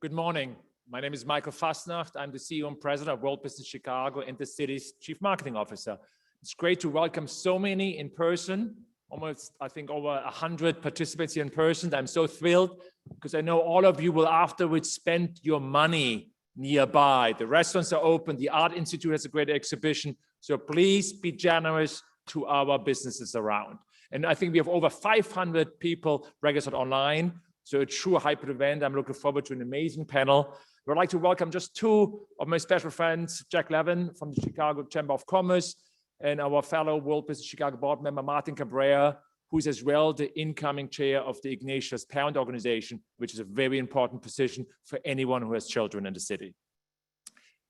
Good morning. My name is Michael Fastnacht. I'm the CEO and President of World Business Chicago and the city's Chief Marketing Officer. It's great to welcome so many in person, almost, I think, over 100 participants here in person. I'm so thrilled because I know all of you will afterwards spend your money nearby. The restaurants are open. The Art Institute has a great exhibition. So please be generous to our businesses around. And I think we have over 500 people registered online. So a true hybrid event. I'm looking forward to an amazing panel. I'd like to welcome just two of my special friends, Jack Levin from the Chicago Chamber of Commerce and our fellow World Business Chicago board member, Martin Cabrera, who is as well the incoming chair of the Ignatius Parent Organization, which is a very important position for anyone who has children in the city.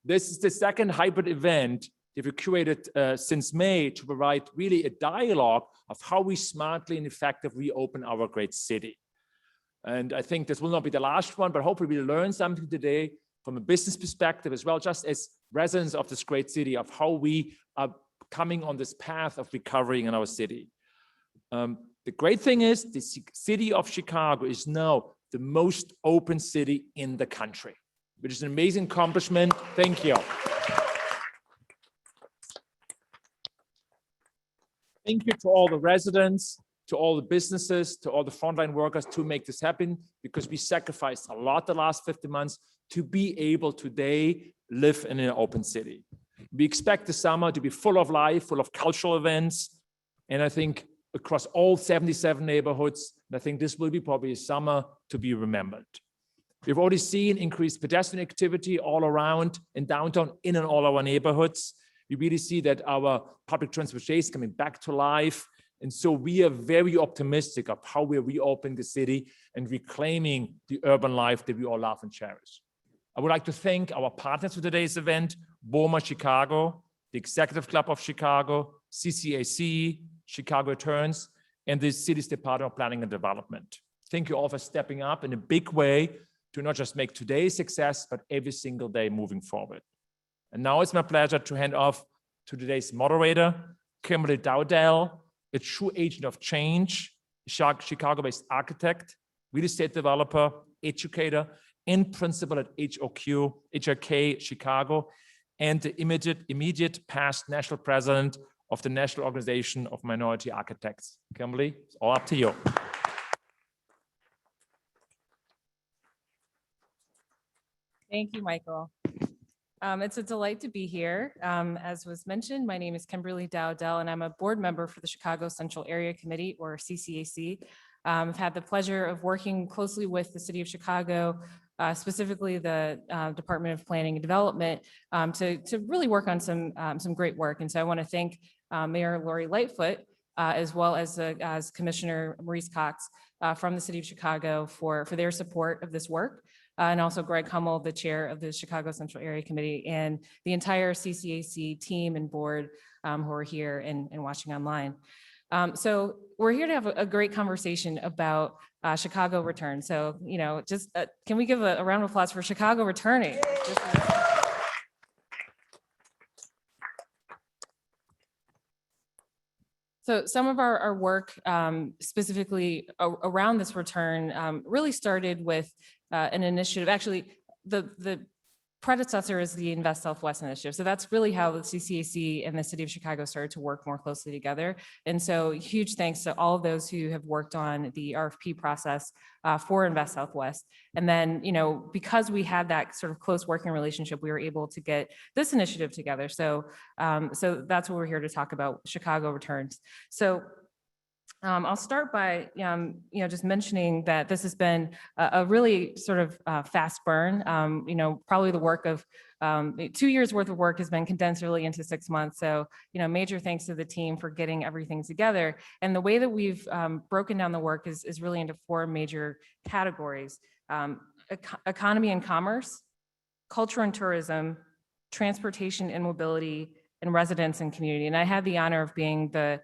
This is the second hybrid event that we curated since May to provide really a dialogue of how we smartly and effectively open our great city. And I think this will not be the last one, but hopefully we'll learn something today from a business perspective as well, just as residents of this great city, of how we are coming on this path of recovering in our city. The great thing is the city of Chicago is now the most open city in the country, which is an amazing accomplishment. Thank you. Thank you to all the residents, to all the businesses, to all the frontline workers to make this happen, because we sacrificed a lot the last 50 months to be able today live in an open city. We expect the summer to be full of life, full of cultural events, and I think across all 77 neighborhoods, and I think this will be probably a summer to be remembered. We've already seen increased pedestrian activity all around in downtown, in and all our neighborhoods. We really see that our public transportation is coming back to life. And so we are very optimistic of how we're reopening the city and reclaiming the urban life that we all love and cherish. I would like to thank our partners for today's event, BOMA Chicago, the Executive Club of Chicago, CCAC, Chicago Returns, and the city's Department of Planning and Development. Thank you all for stepping up in a big way to not just make today a success, but every single day moving forward. And now it's my pleasure to hand off to today's moderator, Kimberly Dowdell, a true agent of change, Chicago-based architect, real estate developer, educator, and principal at HRK Chicago, and the immediate past national president of the National Organization of Minority Architects. Kimberly, it's all up to you. Thank you, Michael. It's a delight to be here. As was mentioned, my name is Kimberly Dowdell, and I'm a board member for the Chicago Central Area Committee, or CCAC. I've had the pleasure of working closely with the City of Chicago, specifically the Department of Planning and Development, to really work on some great work. And so I want to thank Mayor Lori Lightfoot, as well as Commissioner Maurice Cox from the City of Chicago for their support of this work. And also Greg Hummel, the chair of the Chicago Central Area Committee, and the entire CCAC team and board who are here and watching online. So we're here to have a great conversation about Chicago Return. So, you know, just can we give a round of applause for Chicago returning? So some of our work specifically around this return really started with an initiative. Actually, the predecessor is the Invest Southwest initiative. So that's really how the CCAC and the City of Chicago started to work more closely together. And so huge thanks to all of those who have worked on the RFP process for Invest Southwest. And then, you know, because we had that sort of close working relationship, we were able to get this initiative together. So, so that's what we're here to talk about, Chicago Returns. So I'll start by, just mentioning that this has been a really sort of fast burn. Probably the work of 2 years worth of work has been condensed really into 6 months. So, major thanks to the team for getting everything together. And the way that we've broken down the work is really into 4 major categories: economy and commerce, culture and tourism, transportation and mobility, and residents and community. And I had the honor of being the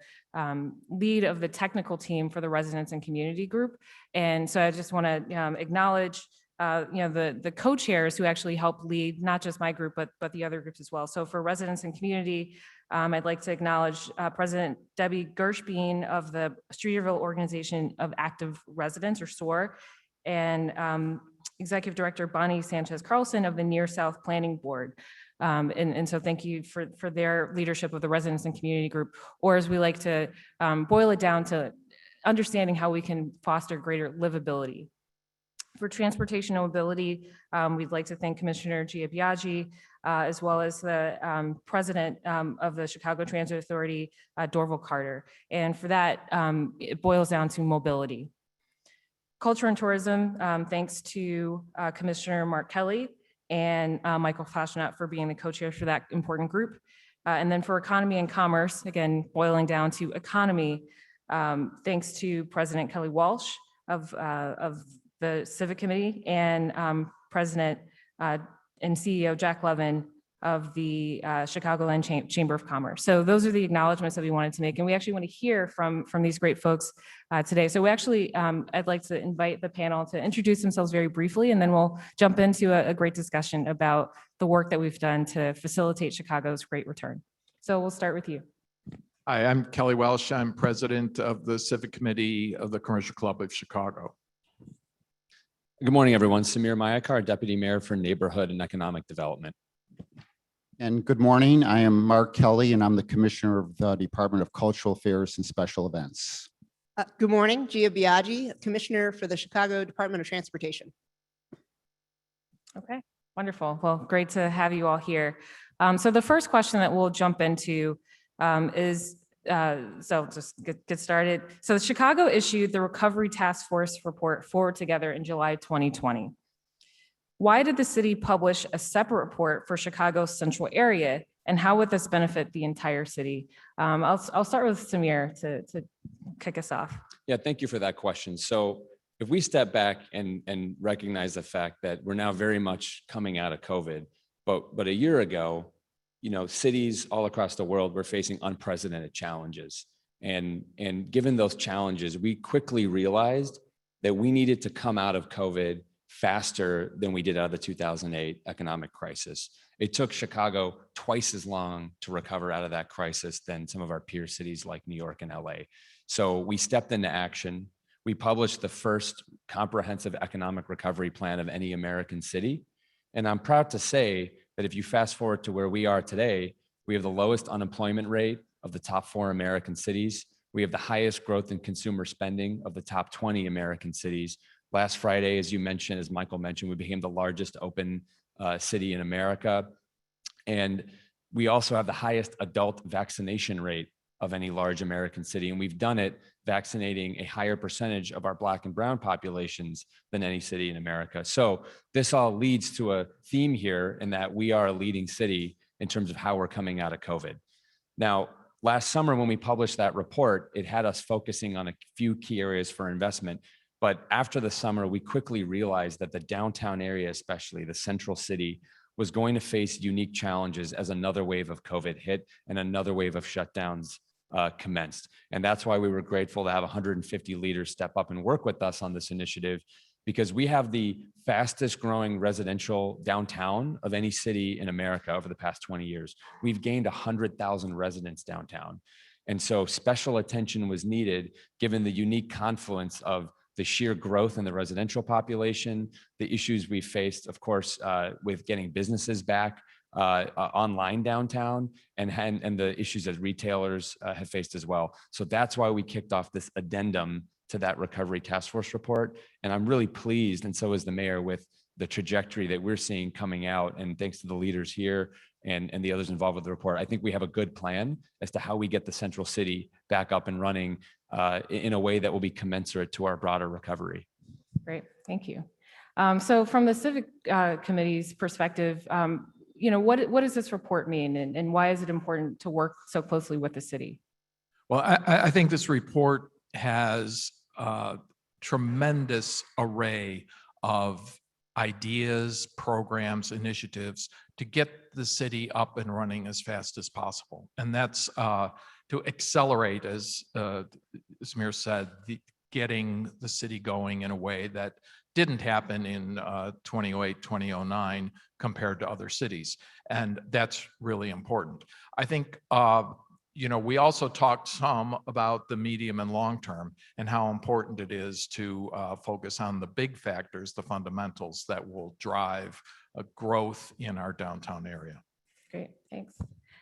lead of the technical team for the residents and community group. And so I just want to acknowledge the co-chairs who actually helped lead not just my group, but the other groups as well. So for residents and community, I'd like to acknowledge President Debbie Gershbein of the Streeterville Organization of Active Residents, or SOAR, and Executive Director Bonnie Sanchez Carlson of the Near South Planning Board. And so thank you for their leadership of the residents and community group, or as we like to boil it down to understanding how we can foster greater livability. For transportation and mobility, we'd like to thank Commissioner Gia Biaggi, as well as the president of the Chicago Transit Authority, Dorval Carter. And for that, it boils down to mobility. Culture and tourism, thanks to Commissioner Mark Kelly and Michael Fashionat for being the co-chair for that important group. And then for economy and commerce, again, boiling down to economy, thanks to President Kelly Walsh of the Civic Committee and President and CEO Jack Levin of the Chicagoland Chamber of Commerce. So those are the acknowledgements that we wanted to make. And we actually want to hear from these great folks today. So we actually, I'd like to invite the panel to introduce themselves very briefly, and then we'll jump into a great discussion about the work that we've done to facilitate Chicago's great return. So we'll start with you. Hi, I'm Kelly Welsh. I'm president of the Civic Committee of the Commercial Club of Chicago. Good morning, everyone. Samir Mayakar, Deputy Mayor for Neighborhood and Economic Development. And good morning. I am Mark Kelly, and I'm the Commissioner of the Department of Cultural Affairs and Special Events. Good morning, Gia Biaggi, Commissioner for the Chicago Department of Transportation. Okay, wonderful. Well, great to have you all here. So the first question that we'll jump into is, so just get started. So Chicago issued the Recovery Task Force report Forward Together in July 2020. Why did the city publish a separate report for Chicago's central area, and how would this benefit the entire city? I'll start with Samir to kick us off. Yeah, thank you for that question. So if we step back and recognize the fact that we're now very much coming out of COVID, but a year ago, you know, cities all across the world were facing unprecedented challenges. And given those challenges, we quickly realized that we needed to come out of COVID faster than we did out of the 2008 economic crisis. It took Chicago twice as long to recover out of that crisis than some of our peer cities like New York and LA. So we stepped into action. We published the first comprehensive economic recovery plan of any American city. And I'm proud to say that if you fast forward to where we are today, we have the lowest unemployment rate of the top 4 American cities. We have the highest growth in consumer spending of the top 20 American cities. Last Friday, as you mentioned, as Michael mentioned, we became the largest open city in America. And we also have the highest adult vaccination rate of any large American city. And we've done it vaccinating a higher percentage of our Black and brown populations than any city in America. So this all leads to a theme here in that we are a leading city in terms of how we're coming out of COVID. Now, last summer when we published that report, it had us focusing on a few key areas for investment. But after the summer, we quickly realized that the downtown area, especially the central city, was going to face unique challenges as another wave of COVID hit and another wave of shutdowns commenced. And that's why we were grateful to have 150 leaders step up and work with us on this initiative, because we have the fastest growing residential downtown of any city in America over the past 20 years. We've gained 100,000 residents downtown. And so special attention was needed given the unique confluence of the sheer growth in the residential population, the issues we faced, of course, with getting businesses back online downtown, and the issues that retailers have faced as well. So that's why we kicked off this addendum to that Recovery Task Force report. And I'm really pleased, and so is the mayor, with the trajectory that we're seeing coming out. And thanks to the leaders here and the others involved with the report, I think we have a good plan as to how we get the central city back up and running in a way that will be commensurate to our broader recovery. Great, thank you. So from the Civic Committee's perspective, you know, what does this report mean, and why is it important to work so closely with the city? Well, I think this report has a tremendous array of ideas, programs, initiatives to get the city up and running as fast as possible. And that's to accelerate, as Samir said, getting the city going in a way that didn't happen in 2008, 2009 compared to other cities. And that's really important. I think, we also talked some about the medium and long term and how important it is to focus on the big factors, the fundamentals that will drive a growth in our downtown area. Great, thanks.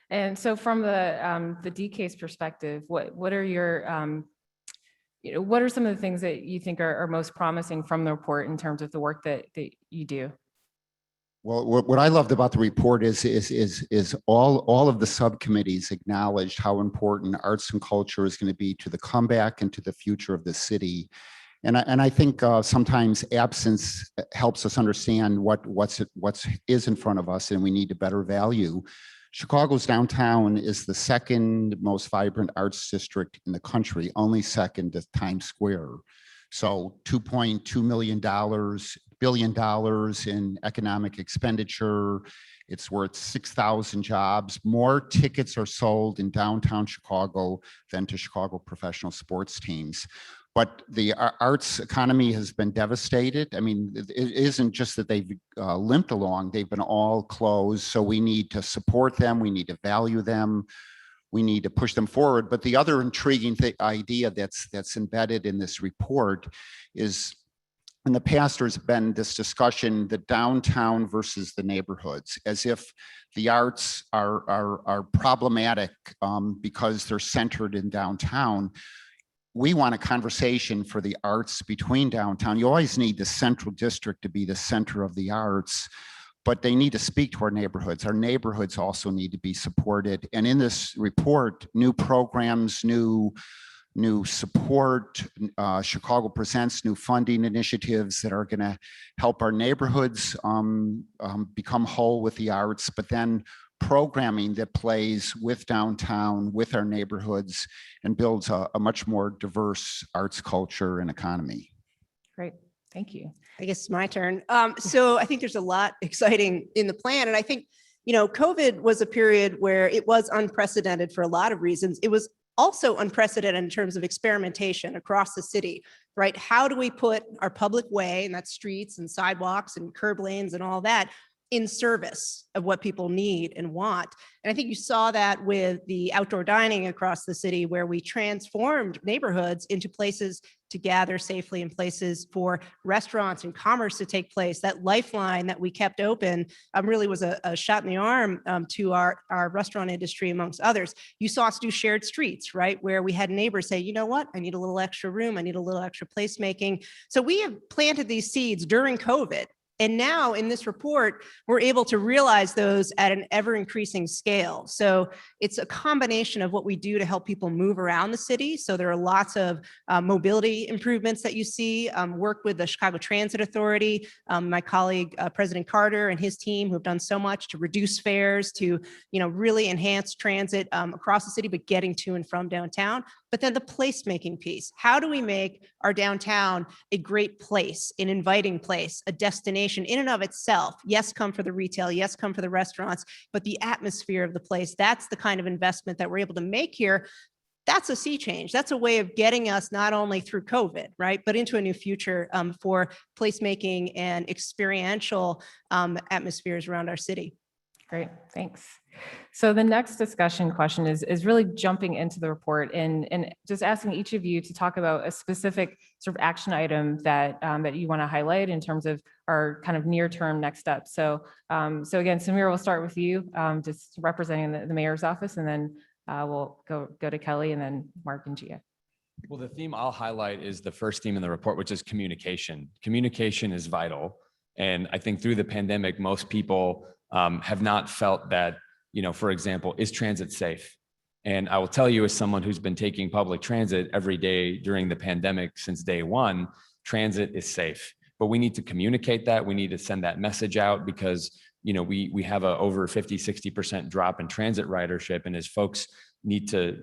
And so from the DK's perspective, what are your, what are some of the things that you think are most promising from the report in terms of the work that you do? Well, what I loved about the report is all of the subcommittees acknowledged how important arts and culture is going to be to the comeback and to the future of the city. And I think sometimes absence helps us understand what is in front of us, and we need to better value. Chicago's downtown is the second most vibrant arts district in the country, only second to Times Square. So $2.2 billion in economic expenditure. It's worth 6,000 jobs. More tickets are sold in downtown Chicago than to Chicago professional sports teams. But the arts economy has been devastated. I mean, it isn't just that they've limped along, they've been all closed. So we need to support them, we need to value them, we need to push them forward. But the other intriguing idea that's embedded in this report is, in the past, there's been this discussion, the downtown versus the neighborhoods, as if the arts are problematic because they're centered in downtown. We want a conversation for the arts between downtown. You always need the central district to be the center of the arts, but they need to speak to our neighborhoods. Our neighborhoods also need to be supported. And in this report, new programs, new support, Chicago Presents, new funding initiatives that are going to help our neighborhoods become whole with the arts, but then programming that plays with downtown, with our neighborhoods, and builds a much more diverse arts culture and economy. Great, thank you. I guess it's my turn. So I think there's a lot exciting in the plan. And I think, COVID was a period where it was unprecedented for a lot of reasons. It was also unprecedented in terms of experimentation across the city, right? How do we put our public way, and that's streets and sidewalks and curb lanes and all that, in service of what people need and want? And I think you saw that with the outdoor dining across the city, where we transformed neighborhoods into places to gather safely and places for restaurants and commerce to take place. That lifeline that we kept open really was a shot in the arm to our restaurant industry, amongst others. You saw us do shared streets, right? Where we had neighbors say, you know what, I need a little extra room, I need a little extra placemaking. So we have planted these seeds during COVID. And now in this report, we're able to realize those at an ever increasing scale. So it's a combination of what we do to help people move around the city. So there are lots of mobility improvements that you see, work with the Chicago Transit Authority, my colleague, President Carter and his team, who have done so much to reduce fares, to really enhance transit across the city, but getting to and from downtown. But then the placemaking piece. How do we make our downtown a great place, an inviting place, a destination in and of itself? Yes, come for the retail. Yes, come for the restaurants. But the atmosphere of the place, that's the kind of investment that we're able to make here. That's a sea change. That's a way of getting us not only through COVID, right, but into a new future for placemaking and experiential atmospheres around our city. Great, thanks. So the next discussion question is really jumping into the report and just asking each of you to talk about a specific sort of action item that that you want to highlight in terms of our kind of near-term next steps. So so again, Samir, we'll start with you, just representing the mayor's office, and then we'll go to Kelly, and then Mark and Gia. Well, the theme I'll highlight is the first theme in the report, which is communication. Communication is vital. And I think through the pandemic, most people have not felt that, for example, is transit safe? And I will tell you, as someone who's been taking public transit every day during the pandemic since day one, transit is safe. But we need to communicate that. We need to send that message out, because we have a over 50-60% drop in transit ridership. And as folks need to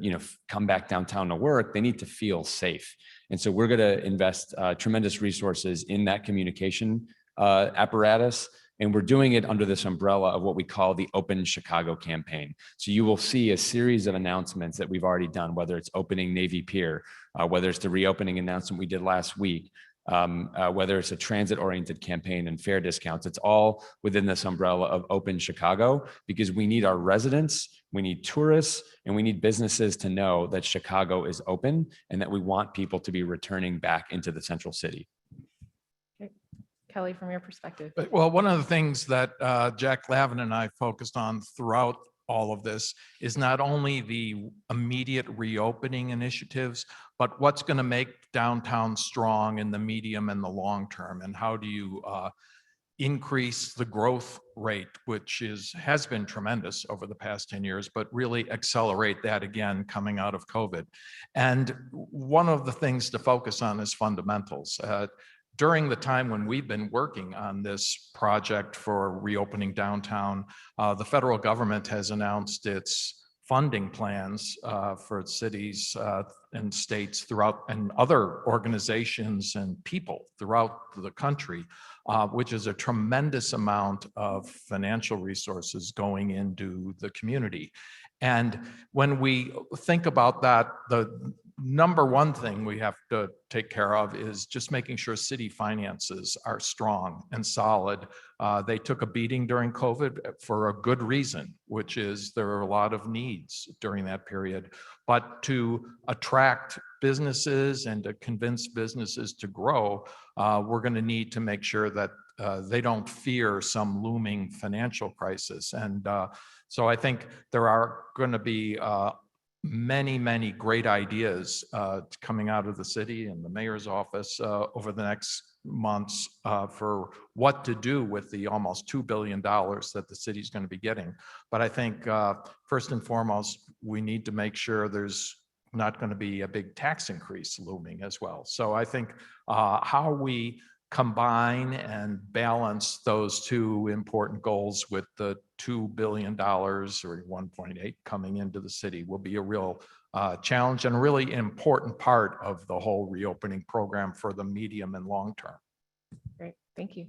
come back downtown to work, they need to feel safe. And so we're going to invest tremendous resources in that communication apparatus. And we're doing it under this umbrella of what we call the Open Chicago campaign. So you will see a series of announcements that we've already done, whether it's opening Navy Pier, whether it's the reopening announcement we did last week, whether it's a transit-oriented campaign and fare discounts. It's all within this umbrella of Open Chicago, because we need our residents, we need tourists, and we need businesses to know that Chicago is open and that we want people to be returning back into the central city. Kelly, from your perspective. Well, one of the things that Jack Lavin and I focused on throughout all of this is not only the immediate reopening initiatives, but what's going to make downtown strong in the medium and the long term, and how do you increase the growth rate, which has been tremendous over the past 10 years, but really accelerate that again coming out of COVID. And one of the things to focus on is fundamentals. During the time when we've been working on this project for reopening downtown, the federal government has announced its funding plans for cities and states throughout, and other organizations and people throughout the country, which is a tremendous amount of financial resources going into the community. And when we think about that, the number one thing we have to take care of is just making sure city finances are strong and solid. They took a beating during COVID for a good reason, which is there are a lot of needs during that period. But to attract businesses and to convince businesses to grow, we're going to need to make sure that they don't fear some looming financial crisis. And so I think there are going to be many, many great ideas coming out of the city and the mayor's office over the next months for what to do with the almost $2 billion that the city is going to be getting. But I think first and foremost, we need to make sure there's not going to be a big tax increase looming as well. So I think how we combine and balance those two important goals with the $2 billion or 1.8 coming into the city will be a real challenge and a really important part of the whole reopening program for the medium and long term. Great, thank you.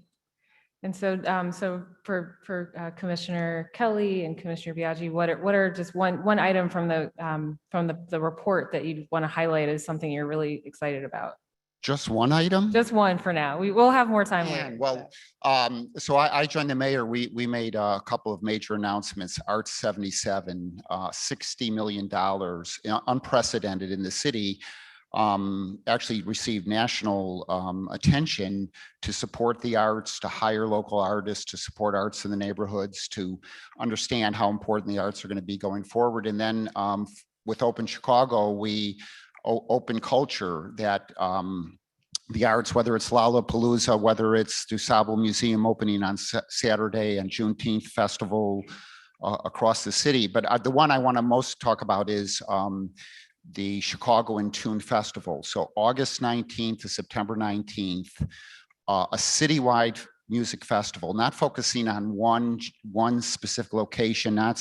And so, for Commissioner Kelly and Commissioner Biaggi, what are just one item from the report that you'd want to highlight as something you're really excited about? Just one item? Just one for now. We will have more time later. Man, well, so I joined the mayor. We made a couple of major announcements. Arts 77, $60 million, unprecedented in the city. Actually received national attention to support the arts, to hire local artists, to support arts in the neighborhoods, to understand how important the arts are going to be going forward. And then with Open Chicago, we open culture, that the arts, whether it's Lollapalooza, whether it's DuSable Museum opening on Saturday and Juneteenth festival across the city. But the one I want to most talk about is the Chicago in Tune Festival. So August 19th to September 19th, a citywide music festival, not focusing on one specific location, not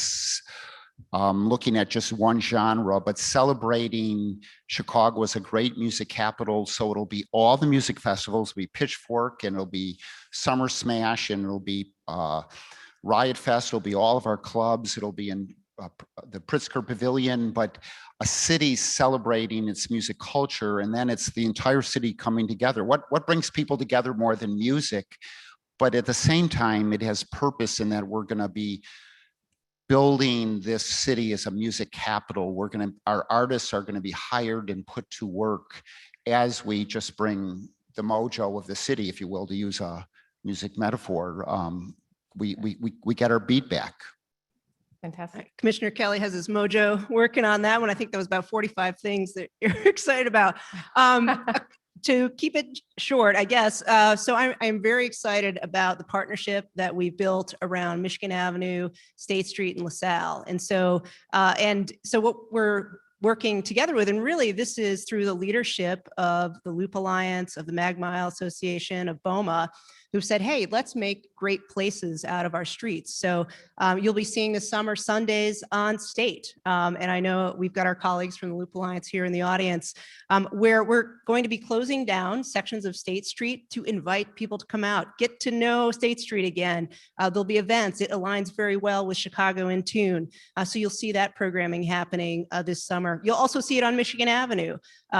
looking at just one genre, but celebrating Chicago as a great music capital. So it'll be all the music festivals, it'll be Pitchfork, and it'll be Summer Smash, and it'll be Riot Fest, it'll be all of our clubs, it'll be in the Pritzker Pavilion, but a city celebrating its music culture. And then it's the entire city coming together. What brings people together more than music? But at the same time, it has purpose in that we're going to be building this city as a music capital. Our artists are going to be hired and put to work as we just bring the mojo of the city, if you will, to use a music metaphor. We get our beat back. Fantastic. Commissioner Kelly has his mojo working on that one. I think that was about 45 things that you're excited about. To keep it short, I guess. So I'm very excited about the partnership that we've built around Michigan Avenue, State Street, and LaSalle. And so what we're working together with, and really this is through the leadership of the Loop Alliance, of the Mag Mile Association, of BOMA, who said, hey, let's make great places out of our streets. So you'll be seeing this summer Sundays on State. And I know we've got our colleagues from the Loop Alliance here in the audience, where we're going to be closing down sections of State Street to invite people to come out, get to know State Street again. There'll be events. It aligns very well with Chicago in Tune. So you'll see that programming happening this summer. You'll also see it on Michigan Avenue.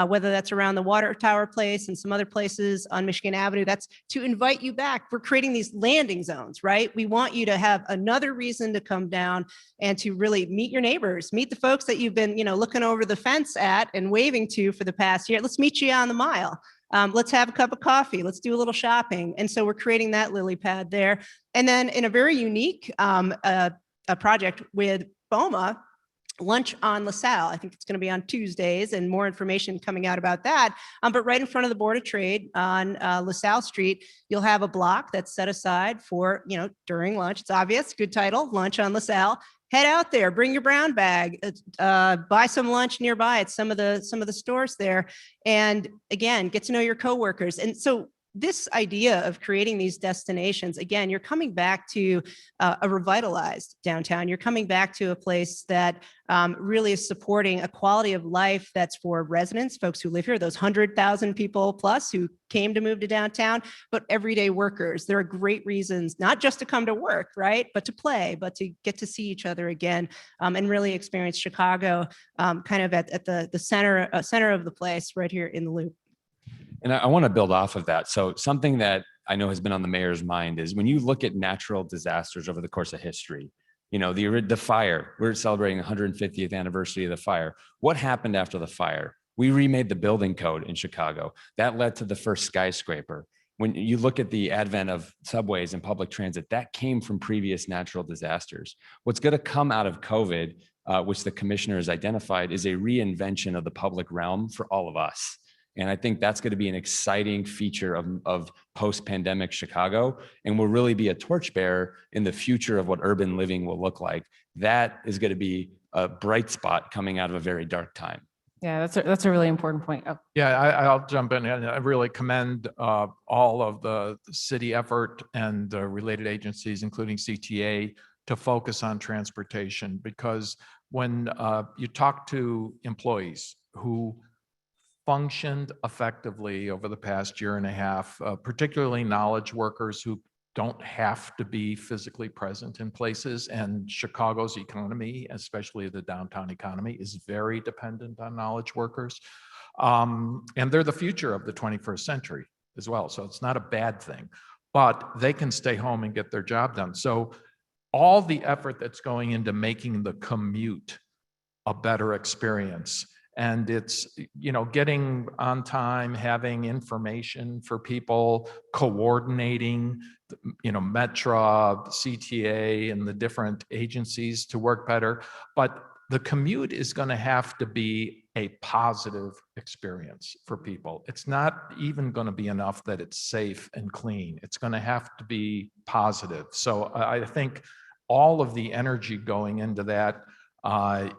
whether that's around the Water Tower Place and some other places on Michigan Avenue. That's to invite you back. We're creating these landing zones, right? We want you to have another reason to come down and to really meet your neighbors, meet the folks that you've been, looking over the fence at and waving to for the past year. Let's meet you on the mile. Let's have a cup of coffee. Let's do a little shopping. And so we're creating that lily pad there. And then in a very unique a project with BOMA, lunch on LaSalle. I think it's going to be on Tuesdays, and more information coming out about that. But right in front of the Board of Trade on LaSalle Street, you'll have a block that's set aside for, during lunch. It's obvious, good title, lunch on LaSalle. Head out there, bring your brown bag, buy some lunch nearby at some of the stores there. And again, get to know your coworkers. And so this idea of creating these destinations, again, you're coming back to a revitalized downtown. You're coming back to a place that really is supporting a quality of life that's for residents, folks who live here, those 100,000 people plus who came to move to downtown, but everyday workers. There are great reasons, not just to come to work, right, but to play, but to get to see each other again, and really experience Chicago kind of at the center of the place right here in the Loop. And I want to build off of that. So something that I know has been on the mayor's mind is when you look at natural disasters over the course of history, the fire, we're celebrating the 150th anniversary of the fire. What happened after the fire? We remade the building code in Chicago. That led to the first skyscraper. When you look at the advent of subways and public transit, that came from previous natural disasters. What's going to come out of COVID, which the commissioner has identified, is a reinvention of the public realm for all of us. And I think that's going to be an exciting feature of post-pandemic Chicago, and will really be a torchbearer in the future of what urban living will look like. That is going to be a bright spot coming out of a very dark time. Yeah, that's a really important point. Oh. Yeah, I'll jump in, and I really commend all of the city effort and related agencies, including CTA, to focus on transportation, because when you talk to employees who functioned effectively over the past year and a half, particularly knowledge workers who don't have to be physically present in places. And Chicago's economy, especially the downtown economy, is very dependent on knowledge workers. And they're the future of the 21st century as well. So it's not a bad thing, but they can stay home and get their job done. So all the effort that's going into making the commute a better experience, and it's, getting on time, having information for people, coordinating, Metro, CTA, and the different agencies to work better. But the commute is going to have to be a positive experience for people. It's not even going to be enough that it's safe and clean. It's going to have to be positive. So I think all of the energy going into that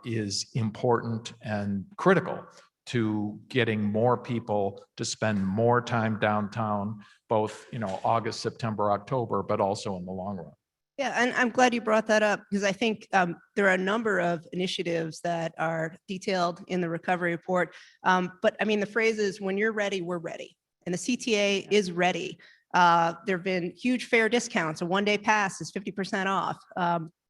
is important and critical to getting more people to spend more time downtown, both, August, September, October, but also in the long run. Yeah, and I'm glad you brought that up, because I think there are a number of initiatives that are detailed in the recovery report. But I mean, the phrase is, when you're ready, we're ready. And the CTA is ready. There have been huge fare discounts. A one-day pass is 50% off.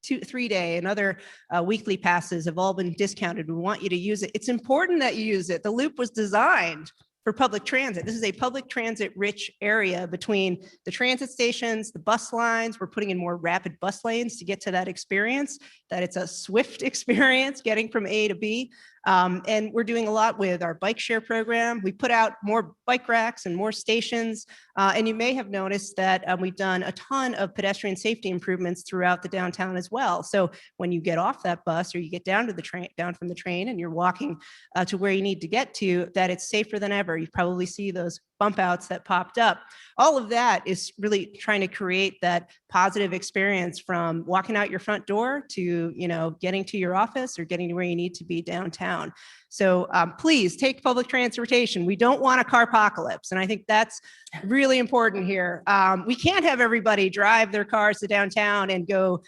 2-3-day and other weekly passes have all been discounted. We want you to use it. It's important that you use it. The Loop was designed for public transit. This is a public transit rich area between the transit stations, the bus lines. We're putting in more rapid bus lanes to get to that experience, that it's a swift experience getting from A to B. And we're doing a lot with our bike share program. We put out more bike racks and more stations. And you may have noticed that we've done a ton of pedestrian safety improvements throughout the downtown as well. So when you get off that bus, or you get down from the train and you're walking to where you need to get to, that it's safer than ever. You probably see those bump outs that popped up. All of that is really trying to create that positive experience from walking out your front door to, getting to your office or getting to where you need to be downtown. So please take public transportation. We don't want a carpocalypse. And I think that's really important here. We can't have everybody drive their cars to downtown and go,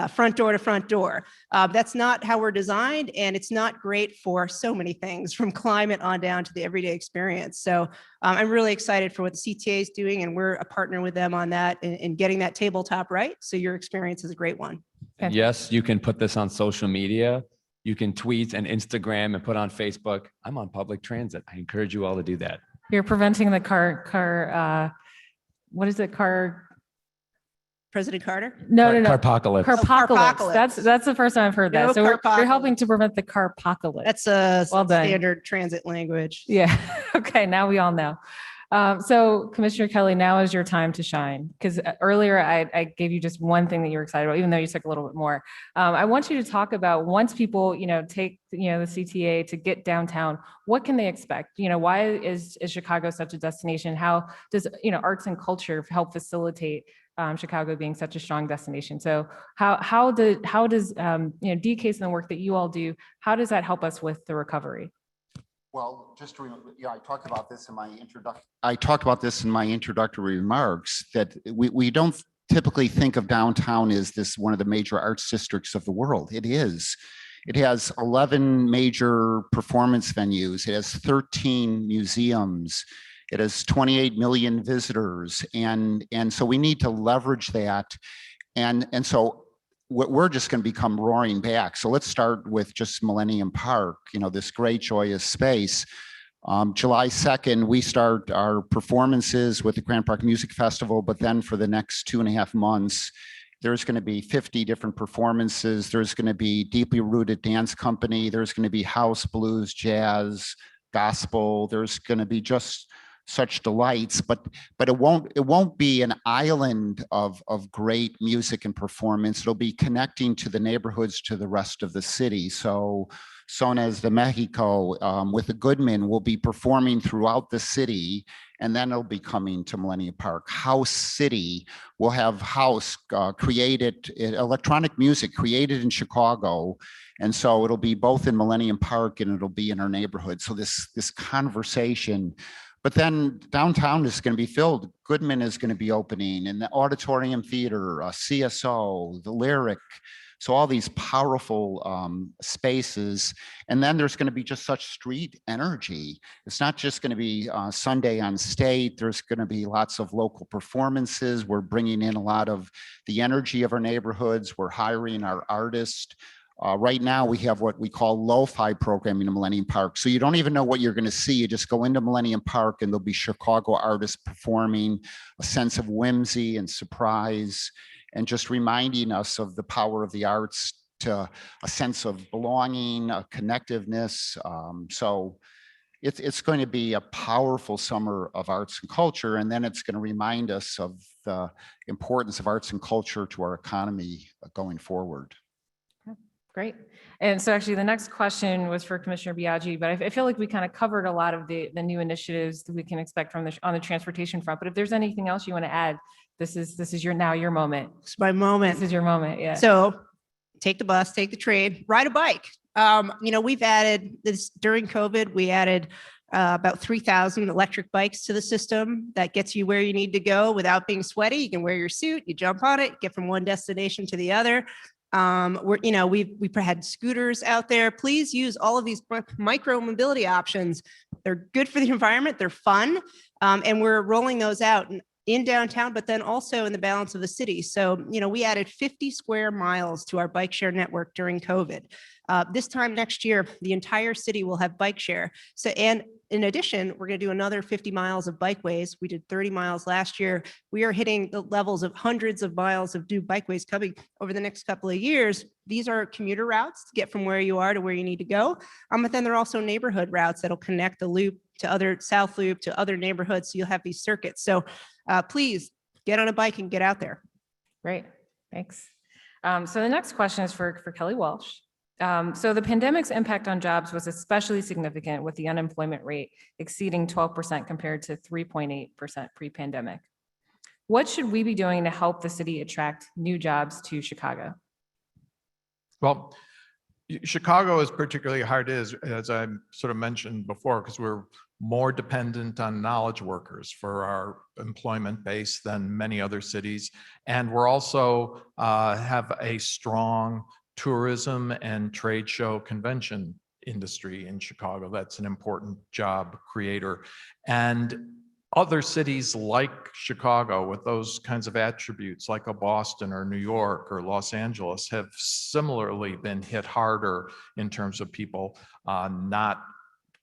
front door to front door. That's not how we're designed, and it's not great for so many things, from climate on down to the everyday experience. So I'm really excited for what the CTA is doing, and we're a partner with them on that and getting that tabletop right, so your experience is a great one. And yes, you can put this on social media, You can tweet and Instagram and put on Facebook. I'm on public transit. I encourage you all to do that. You're preventing the what is it? President Carter? No. Carpocalypse. Carpocalypse. That's the first time I've heard that. No So you're carpocalypse. helping to prevent the carpocalypse. That's a Well done. standard transit language. Yeah. Okay. Now we all know. So Commissioner Kelly, now is your time to shine. Because earlier I gave you just one thing that you were excited about, even though you took a little bit more. I want you to talk about once people, take, the CTA to get downtown, what can they expect? Why is Chicago such a destination? How does, arts and culture help facilitate Chicago being such a strong destination? So how does, DCASE and the work that you all do, how does that help us with the recovery? Well, just to remember, I talked about this in my introduction. I talked about this in my introductory remarks that we don't typically think of downtown as this one of the major arts districts of the world. It is. It has 11 major performance venues. It has 13 museums. It has 28 million visitors. And so we need to leverage that. And so we're just going to become roaring back. So let's start with just Millennium Park, this great joyous space. July 2nd, we start our performances with the Grand Park Music Festival, but then for the next 2.5 months, there's going to be 50 different performances. There's going to be deeply rooted dance company. There's going to be house, blues, jazz, gospel. There's going to be just such delights, but it won't be an island of great music and performance. It'll be connecting to the neighborhoods to the rest of the city. So Sones de Mexico with the Goodman will be performing throughout the city, and then it'll be coming to Millennium Park. House City will have house created, electronic music created in Chicago. And so it'll be both in Millennium Park and it'll be in our neighborhood. So this conversation. But then downtown is going to be filled. Goodman is going to be opening, and the Auditorium Theater, CSO, the Lyric. So all these powerful spaces. And then there's going to be just such street energy. It's not just going to be Sunday on State. There's going to be lots of local performances. We're bringing in a lot of the energy of our neighborhoods. We're hiring our artists. Right now, we have what we call lo-fi programming in Millennium Park. So you don't even know what you're going to see. You just go into Millennium Park and there'll be Chicago artists performing, a sense of whimsy and surprise, and just reminding us of the power of the arts to a sense of belonging, a connectiveness. So it's going to be a powerful summer of arts and culture. And then it's going to remind us of the importance of arts and culture to our economy going forward. Great. And so actually the next question was for Commissioner Biaggi, but I feel like we kind of covered a lot of the new initiatives that we can expect from on the transportation front. But if there's anything else you want to add, this is your moment. It's my moment. This is your moment. Yeah. So take the bus, take the train, ride a bike. We've added this during COVID, we added about 3,000 electric bikes to the system. That gets you where you need to go without being sweaty. You can wear your suit, you jump on it, get from one destination to the other. We've had scooters out there. Please use all of these micro mobility options. They're good for the environment. They're fun. And we're rolling those out in downtown, but then also in the balance of the city. So, we added 50 square miles to our bike share network during COVID. This time next year, the entire city will have bike share. So, and in addition, we're going to do another 50 miles of bikeways. We did 30 miles last year. We are hitting the levels of hundreds of miles of new bikeways coming over the next couple of years. These are commuter routes to get from where you are to where you need to go. But then there are also neighborhood routes that'll connect the loop to other South Loop to other neighborhoods. So you'll have these circuits. So please get on a bike and get out there. Great. Thanks. So the next question is for Kelly Walsh. So the pandemic's impact on jobs was especially significant, with the unemployment rate exceeding 12% compared to 3.8% pre-pandemic. What should we be doing to help the city attract new jobs to Chicago? Well, Chicago is particularly hard, as I sort of mentioned before, because we're more dependent on knowledge workers for our employment base than many other cities. And we're also have a strong tourism and trade show convention industry in Chicago. That's an important job creator. And other cities like Chicago with those kinds of attributes, like a Boston or New York or Los Angeles, have similarly been hit harder in terms of people not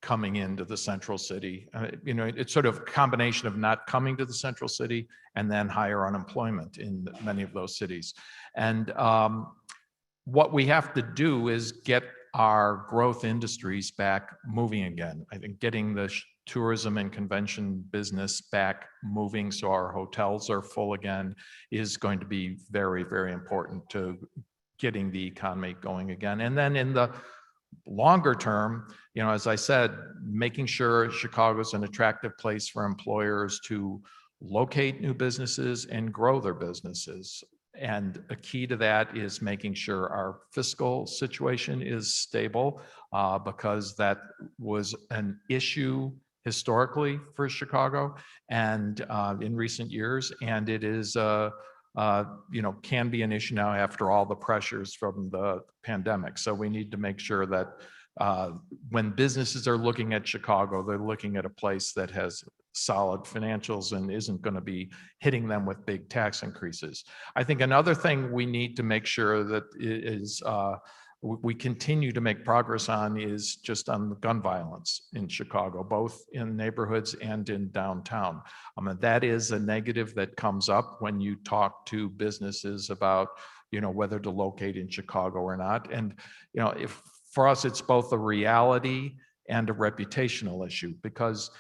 coming into the central city. It's sort of a combination of not coming to the central city and then higher unemployment in many of those cities. And what we have to do is get our growth industries back moving again. I think getting the tourism and convention business back moving so our hotels are full again is going to be very, very important to getting the economy going again. And then in the longer term, as I said, making sure Chicago is an attractive place for employers to locate new businesses and grow their businesses. And a key to that is making sure our fiscal situation is stable, because that was an issue historically for Chicago and in recent years, and it is can be an issue now after all the pressures from the pandemic. So we need to make sure that when businesses are looking at Chicago, they're looking at a place that has solid financials and isn't going to be hitting them with big tax increases. I think another thing we need to make sure that is we continue to make progress on is just on the gun violence in Chicago, both in neighborhoods and in downtown. That is a negative that comes up when you talk to businesses about, whether to locate in Chicago or not. And, if for us, it's both a reality and a reputational issue because,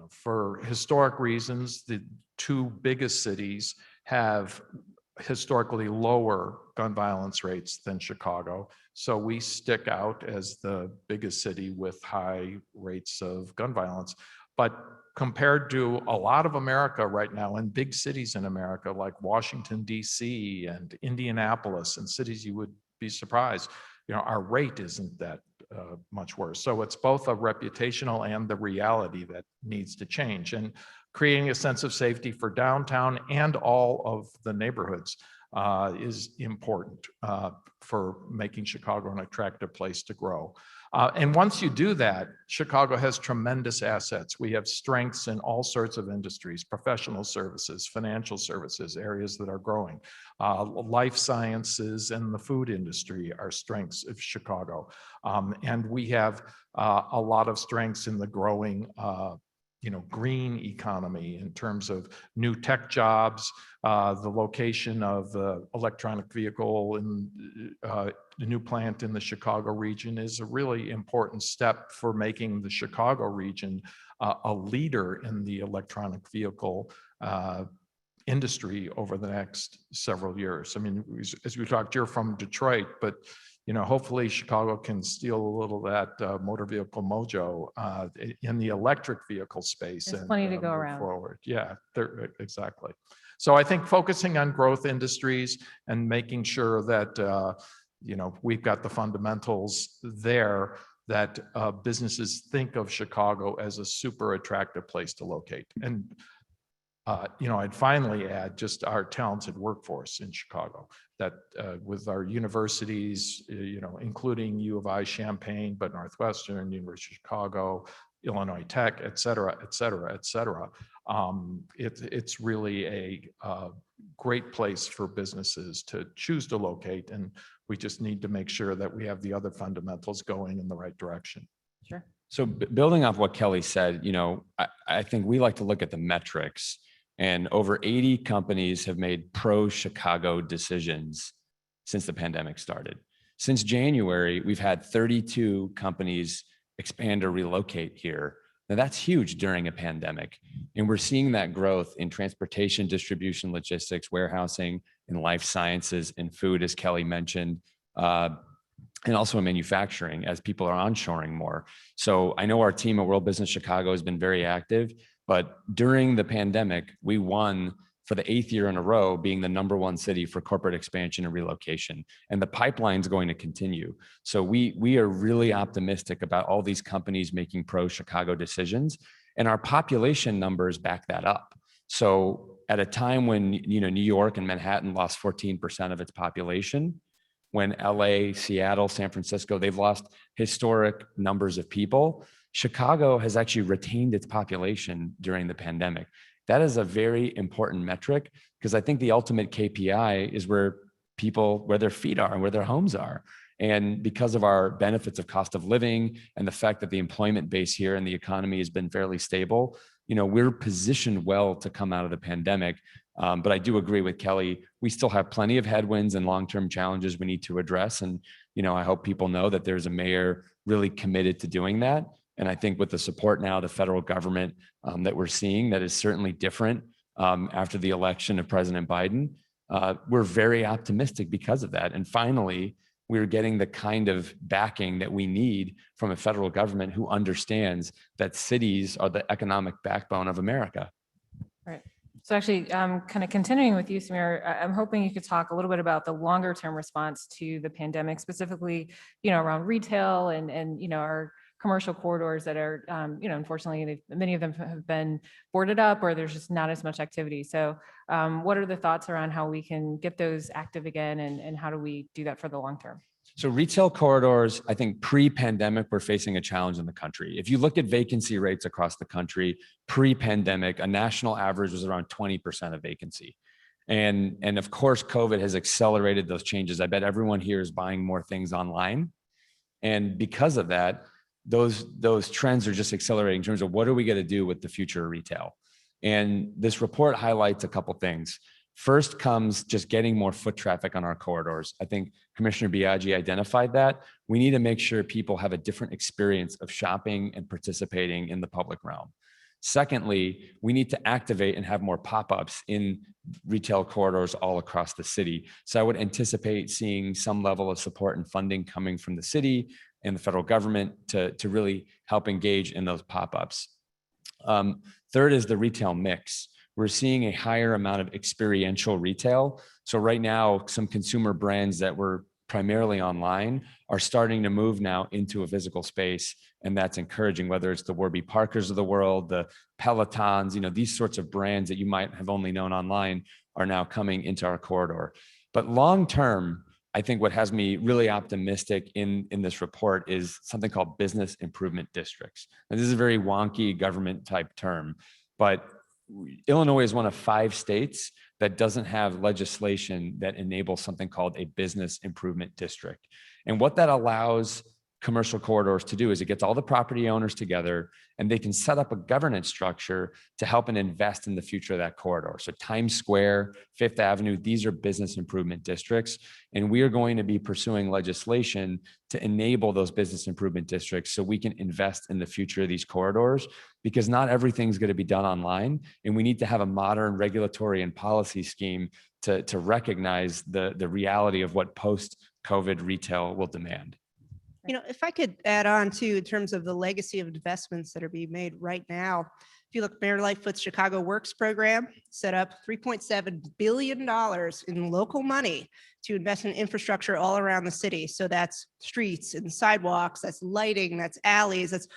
for historic reasons, the two biggest cities have historically lower gun violence rates than Chicago. So we stick out as the biggest city with high rates of gun violence. But compared to a lot of America right now and big cities in America like Washington, D.C. and Indianapolis and cities you would be surprised, our rate isn't that much worse. So it's both a reputational and the reality that needs to change. And creating a sense of safety for downtown and all of the neighborhoods is important for making Chicago an attractive place to grow. And once you do that, Chicago has tremendous assets. We have strengths in all sorts of industries, professional services, financial services, areas that are growing. Life sciences and the food industry are strengths of Chicago. And we have a lot of strengths in the growing green economy in terms of new tech jobs, the location of the electronic vehicle in the new plant in the Chicago region is a really important step for making the Chicago region a leader in the electronic vehicle industry over the next several years. I mean, as we talked, you're from Detroit, but hopefully Chicago can steal a little of that motor vehicle mojo in the electric vehicle space. There's and plenty to go move around. forward. Yeah, exactly. So I think focusing on growth industries and making sure that we've got the fundamentals there that businesses think of Chicago as a super attractive place to locate. And I'd finally add just our talented workforce in Chicago that with our universities, including U of I, Champaign, but Northwestern, University of Chicago, Illinois Tech, et cetera, et cetera, et cetera. It's really a great place for businesses to choose to locate. And we just need to make sure that we have the other fundamentals going in the right direction. Sure. So building off what Kelly said, I think we like to look at the metrics, and over 80 companies have made pro-Chicago decisions since the pandemic started. Since January, we've had 32 companies expand or relocate here. Now that's huge during a pandemic. And we're seeing that growth in transportation, distribution, logistics, warehousing, and life sciences and food, as Kelly mentioned, and also in manufacturing as people are onshoring more. So I know our team at World Business Chicago has been very active, but during the pandemic, we won for the 8th year in a row, being the #1 city for corporate expansion and relocation. And the pipeline's going to continue. So we are really optimistic about all these companies making pro-Chicago decisions, and our population numbers back that up. So at a time when New York and Manhattan lost 14% of its population, when LA, Seattle, San Francisco, they've lost historic numbers of people. Chicago has actually retained its population during the pandemic. That is a very important metric because I think the ultimate KPI is where their feet are and where their homes are. And because of our benefits of cost of living and the fact that the employment base here and the economy has been fairly stable, we're positioned well to come out of the pandemic. But I do agree with Kelly. We still have plenty of headwinds and long-term challenges we need to address. And, I hope people know that there's a mayor really committed to doing that. And I think with the support now of the federal government that we're seeing, that is certainly different after the election of President Biden. We're very optimistic because of that. And finally, we're getting the kind of backing that we need from a federal government who understands that cities are the economic backbone of America. Right. So actually, kind of continuing with you, Samir, I'm hoping you could talk a little bit about the longer term response to the pandemic, specifically, around retail and our commercial corridors that are, unfortunately, many of them have been boarded up or there's just not as much activity. So what are the thoughts around how we can get those active again and how do we do that for the long term? So retail corridors, I think pre-pandemic, we're facing a challenge in the country. If you look at vacancy rates across the country, pre-pandemic, a national average was around 20% of vacancy. And of course, COVID has accelerated those changes. I bet everyone here is buying more things online. And because of that, those trends are just accelerating in terms of what are we going to do with the future of retail. And this report highlights a couple things. First comes just getting more foot traffic on our corridors. I think Commissioner Biaggi identified that. We need to make sure people have a different experience of shopping and participating in the public realm. Secondly, we need to activate and have more pop-ups in retail corridors all across the city. So I would anticipate seeing some level of support and funding coming from the city and the federal government to really help engage in those pop-ups. Third is the retail mix. We're seeing a higher amount of experiential retail. So right now, some consumer brands that were primarily online are starting to move now into a physical space. And that's encouraging, whether it's the Warby Parkers of the world, the Pelotons, these sorts of brands that you might have only known online are now coming into our corridor. But long-term, I think what has me really optimistic in this report is something called business improvement districts. And this is a very wonky government type term, but Illinois is one of 5 states that doesn't have legislation that enables something called a business improvement district. And what that allows commercial corridors to do is it gets all the property owners together and they can set up a governance structure to help and invest in the future of that corridor. So Times Square, Fifth Avenue, these are business improvement districts. And we are going to be pursuing legislation to enable those business improvement districts so we can invest in the future of these corridors, because not everything's going to be done online. And we need to have a modern regulatory and policy scheme to recognize the reality of what post-COVID retail will demand. If I could add on to in terms of the legacy of investments that are being made right now, if you look, Mayor Lightfoot's Chicago Works program set up $3.7 billion in local money to invest in infrastructure all around the city. So that's streets and sidewalks, that's lighting, that's alleys, that's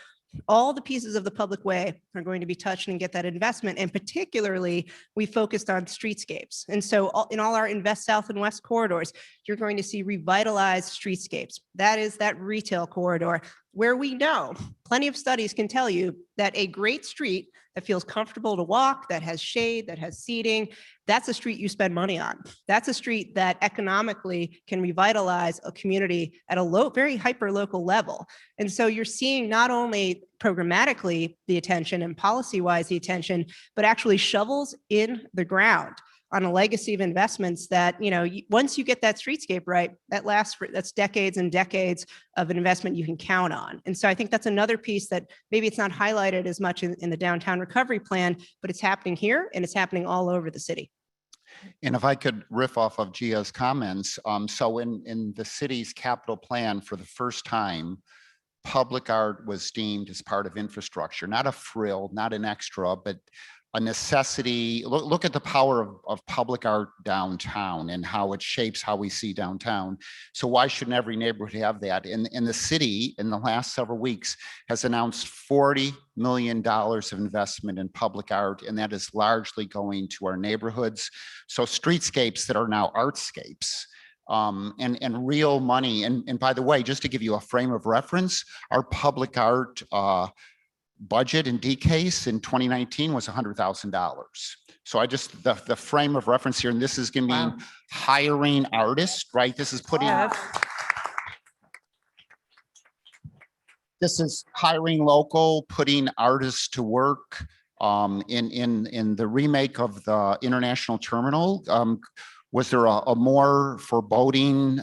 all the pieces of the public way are going to be touched and get that investment. And particularly, we focused on streetscapes. And so in all our Invest South and West corridors, you're going to see revitalized streetscapes. That is that retail corridor where we know plenty of studies can tell you that a great street that feels comfortable to walk, that has shade, that has seating, that's a street you spend money on. That's a street that economically can revitalize a community at a very hyper local level. And so you're seeing not only programmatically the attention and policy-wise the attention, but actually shovels in the ground on a legacy of investments that, once you get that streetscape right, that's decades and decades of an investment you can count on. And so I think that's another piece that maybe it's not highlighted as much in the downtown recovery plan, but it's happening here and it's happening all over the city. And if I could riff off of Gia's comments, so in the city's capital plan, for the first time, public art was deemed as part of infrastructure, not a frill, not an extra, but a necessity. Look at the power of public art downtown and how it shapes how we see downtown. So why shouldn't every neighborhood have that? And the city in the last several weeks has announced $40 million of investment in public art, and that is largely going to our neighborhoods. So streetscapes that are now artscapes and real money. And by the way, just to give you a frame of reference, our public art budget in DCASE in 2019 was $100,000. So I just, the frame of reference here, and this is going to Wow. be hiring artists, right? This is putting, Yeah, this is hiring local, putting artists to work. In the remake of the international terminal, was there a more foreboding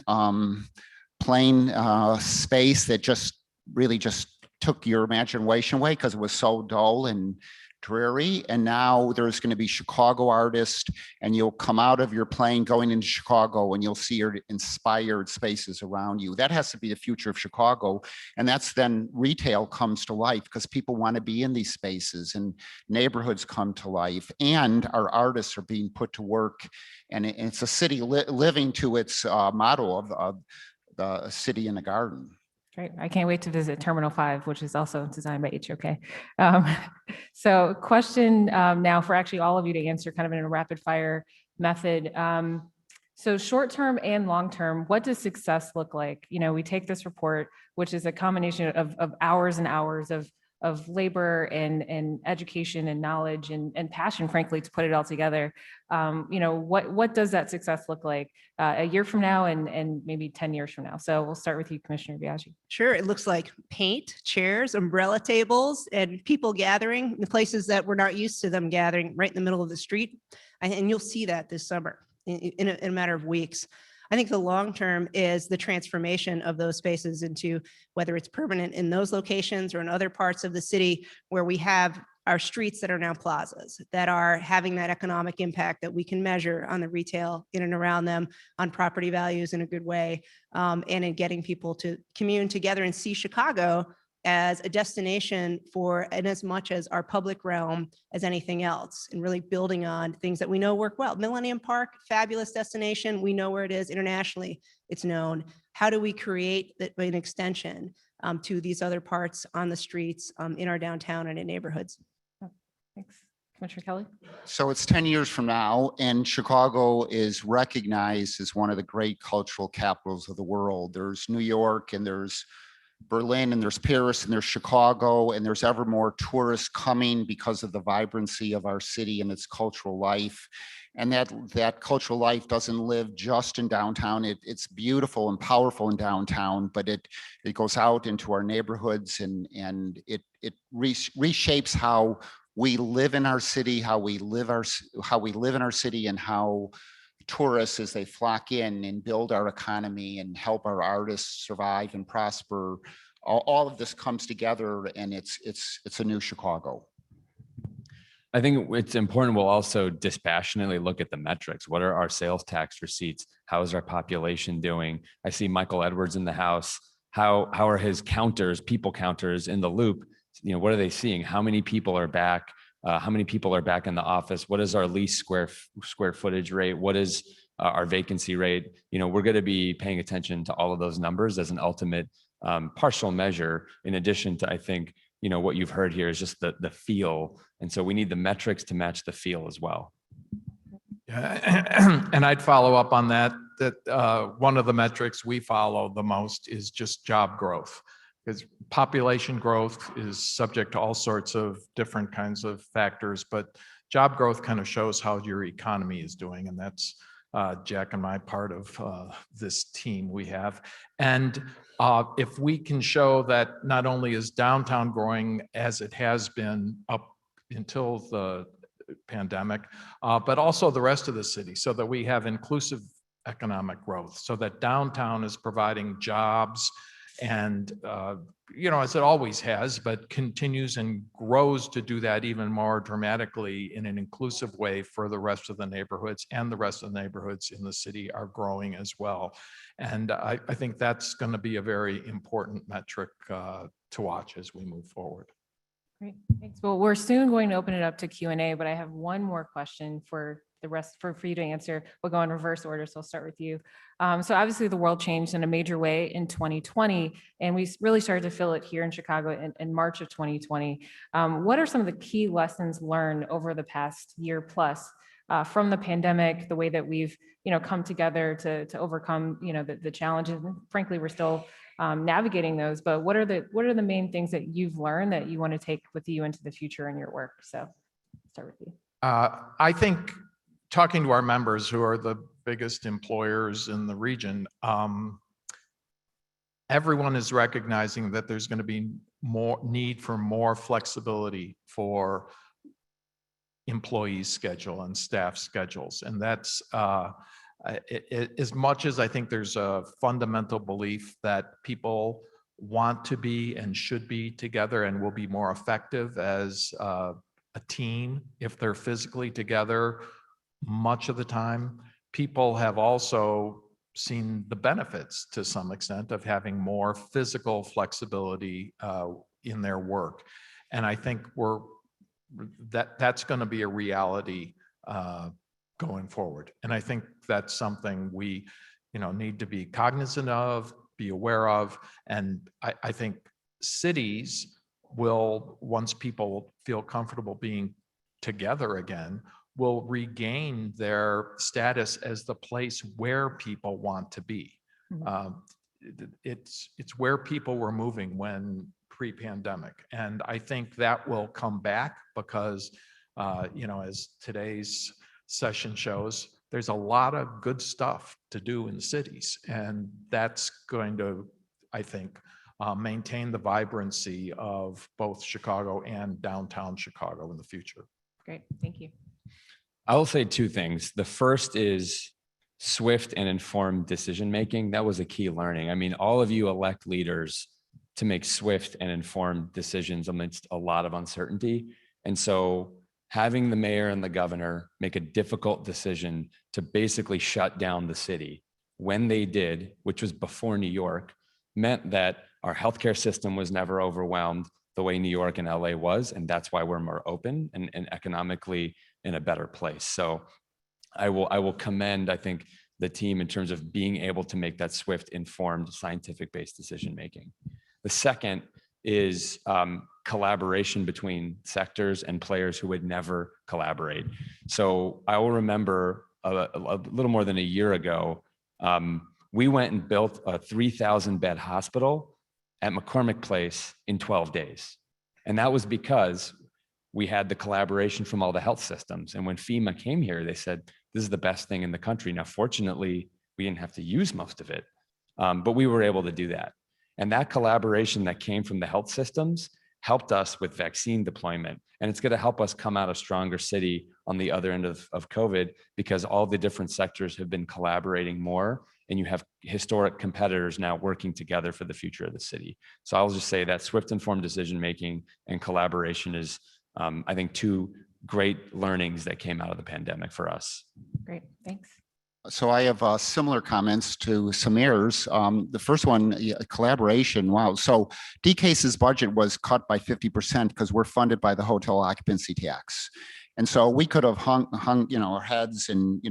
plane space that just really just took your imagination away because it was so dull and dreary? And now there's going to be Chicago artists, and you'll come out of your plane going into Chicago and you'll see your inspired spaces around you. That has to be the future of Chicago. And that's then retail comes to life because people want to be in these spaces and neighborhoods come to life, and our artists are being put to work. And it's a city living to its motto of the city in the garden. great. I can't wait to visit Terminal 5, which is also designed by HOK. So question now for actually all of you to answer kind of in a rapid fire method. So short-term and long-term, what does success look like? You know, we take this report, which is a combination of hours and hours of labor and education and knowledge and passion, frankly, to put it all together. You know, what does that success look like a year from now and maybe 10 years from now? So we'll start with you, Commissioner Biaggi. Sure, it looks like paint, chairs, umbrella tables, and people gathering in the places that we're not used to them gathering right in the middle of the street. And you'll see that this summer in a matter of weeks. I think the long term is the transformation of those spaces into whether it's permanent in those locations or in other parts of the city where we have our streets that are now plazas that are having that economic impact that we can measure on the retail in and around them, on property values in a good way, and in getting people to commune together and see Chicago as a destination for, and as much as our public realm as anything else, and really building on things that we know work well. Millennium Park, fabulous destination. We know where it is internationally. It's known. How do we create an extension to these other parts on the streets in our downtown and in neighborhoods? Thanks. Commissioner Kelly? So it's 10 years from now, and Chicago is recognized as one of the great cultural capitals of the world. There's New York, and there's Berlin, and there's Paris, and there's Chicago, and there's ever more tourists coming because of the vibrancy of our city and its cultural life. And that cultural life doesn't live just in downtown. It's beautiful and powerful in downtown, but it goes out into our neighborhoods, and it reshapes how we live in our city, how we live in our city, and how tourists, as they flock in and build our economy and help our artists survive and prosper, all of this comes together, and it's a new Chicago. I think it's important we'll also dispassionately look at the metrics. What are our sales tax receipts? How is our population doing? I see Michael Edwards in the house. How are his counters, people counters in the loop? You know, what are they seeing? How many people are back? How many people are back in the office? What is our lease square footage rate? What is our vacancy rate? You know, we're going to be paying attention to all of those numbers as an ultimate partial measure. In addition to, I think, you know, what you've heard here is just the feel. And so we need the metrics to match the feel as well. Yeah, and I'd follow up on that one of the metrics we follow the most is just job growth. Because population growth is subject to all sorts of different kinds of factors, but job growth kind of shows how your economy is doing. And that's Jack and my part of this team we have. And if we can show that not only is downtown growing as it has been up until the pandemic, but also the rest of the city, so that we have inclusive economic growth, so that downtown is providing jobs and, you know, as it always has, but continues and grows to do that even more dramatically in an inclusive way for the rest of the neighborhoods, and the rest of the neighborhoods in the city are growing as well. And I think that's going to be a very important metric to watch as we move forward. Great, thanks. Well, we're soon going to open it up to Q&A, but I have one more question for the rest for you to answer. We'll go in reverse order, so I'll start with you. So obviously the world changed in a major way in 2020, and we really started to feel it here in Chicago in March of 2020. What are some of the key lessons learned over the past year plus from the pandemic, the way that we've, come together to overcome, the challenges. And frankly, we're still navigating those. But what are the main things that you've learned that you want to take with you into the future in your work? So start with you. I think talking to our members who are the biggest employers in the region, everyone is recognizing that there's going to be more need for more flexibility for employees' schedule and staff schedules. And that's as much as I think there's a fundamental belief that people want to be and should be together and will be more effective as a team if they're physically together much of the time, people have also seen the benefits to some extent of having more physical flexibility in their work. And I think that's going to be a reality going forward. And I think that's something we, need to be cognizant of, be aware of. And I think cities will, once people feel comfortable being together again, will regain their status as the place where people want to be. It's where people were moving when pre-pandemic. And I think that will come back because, as today's session shows, there's a lot of good stuff to do in cities. And that's going to, I think, maintain the vibrancy of both Chicago and downtown Chicago in the future. Great, thank you. I will say two things. The first is swift and informed decision-making. That was a key learning. I mean, all of you elect leaders to make swift and informed decisions amidst a lot of uncertainty. And so having the mayor and the governor make a difficult decision to basically shut down the city when they did, which was before New York, meant that our healthcare system was never overwhelmed the way New York and LA was. And that's why we're more open and economically in a better place. So I will commend, I think, the team in terms of being able to make that swift, informed, scientific-based decision-making. The second is collaboration between sectors and players who would never collaborate. So I will remember a little more than a year ago, we went and built a 3,000 bed hospital at McCormick Place in 12 days. And that was because we had the collaboration from all the health systems. And when FEMA came here, they said, this is the best thing in the country. Now, fortunately, we didn't have to use most of it, but we were able to do that. And that collaboration that came from the health systems helped us with vaccine deployment. And it's going to help us come out a stronger city on the other end of COVID because all the different sectors have been collaborating more and you have historic competitors now working together for the future of the city. So I'll just say that swift, informed decision-making and collaboration is, I think, two great learnings that came out of the pandemic for us. Great, thanks. So I have similar comments to Samir's. The first one, collaboration. Wow. So DCASE's budget was cut by 50% because we're funded by the hotel occupancy tax. And so we could have hung our heads and,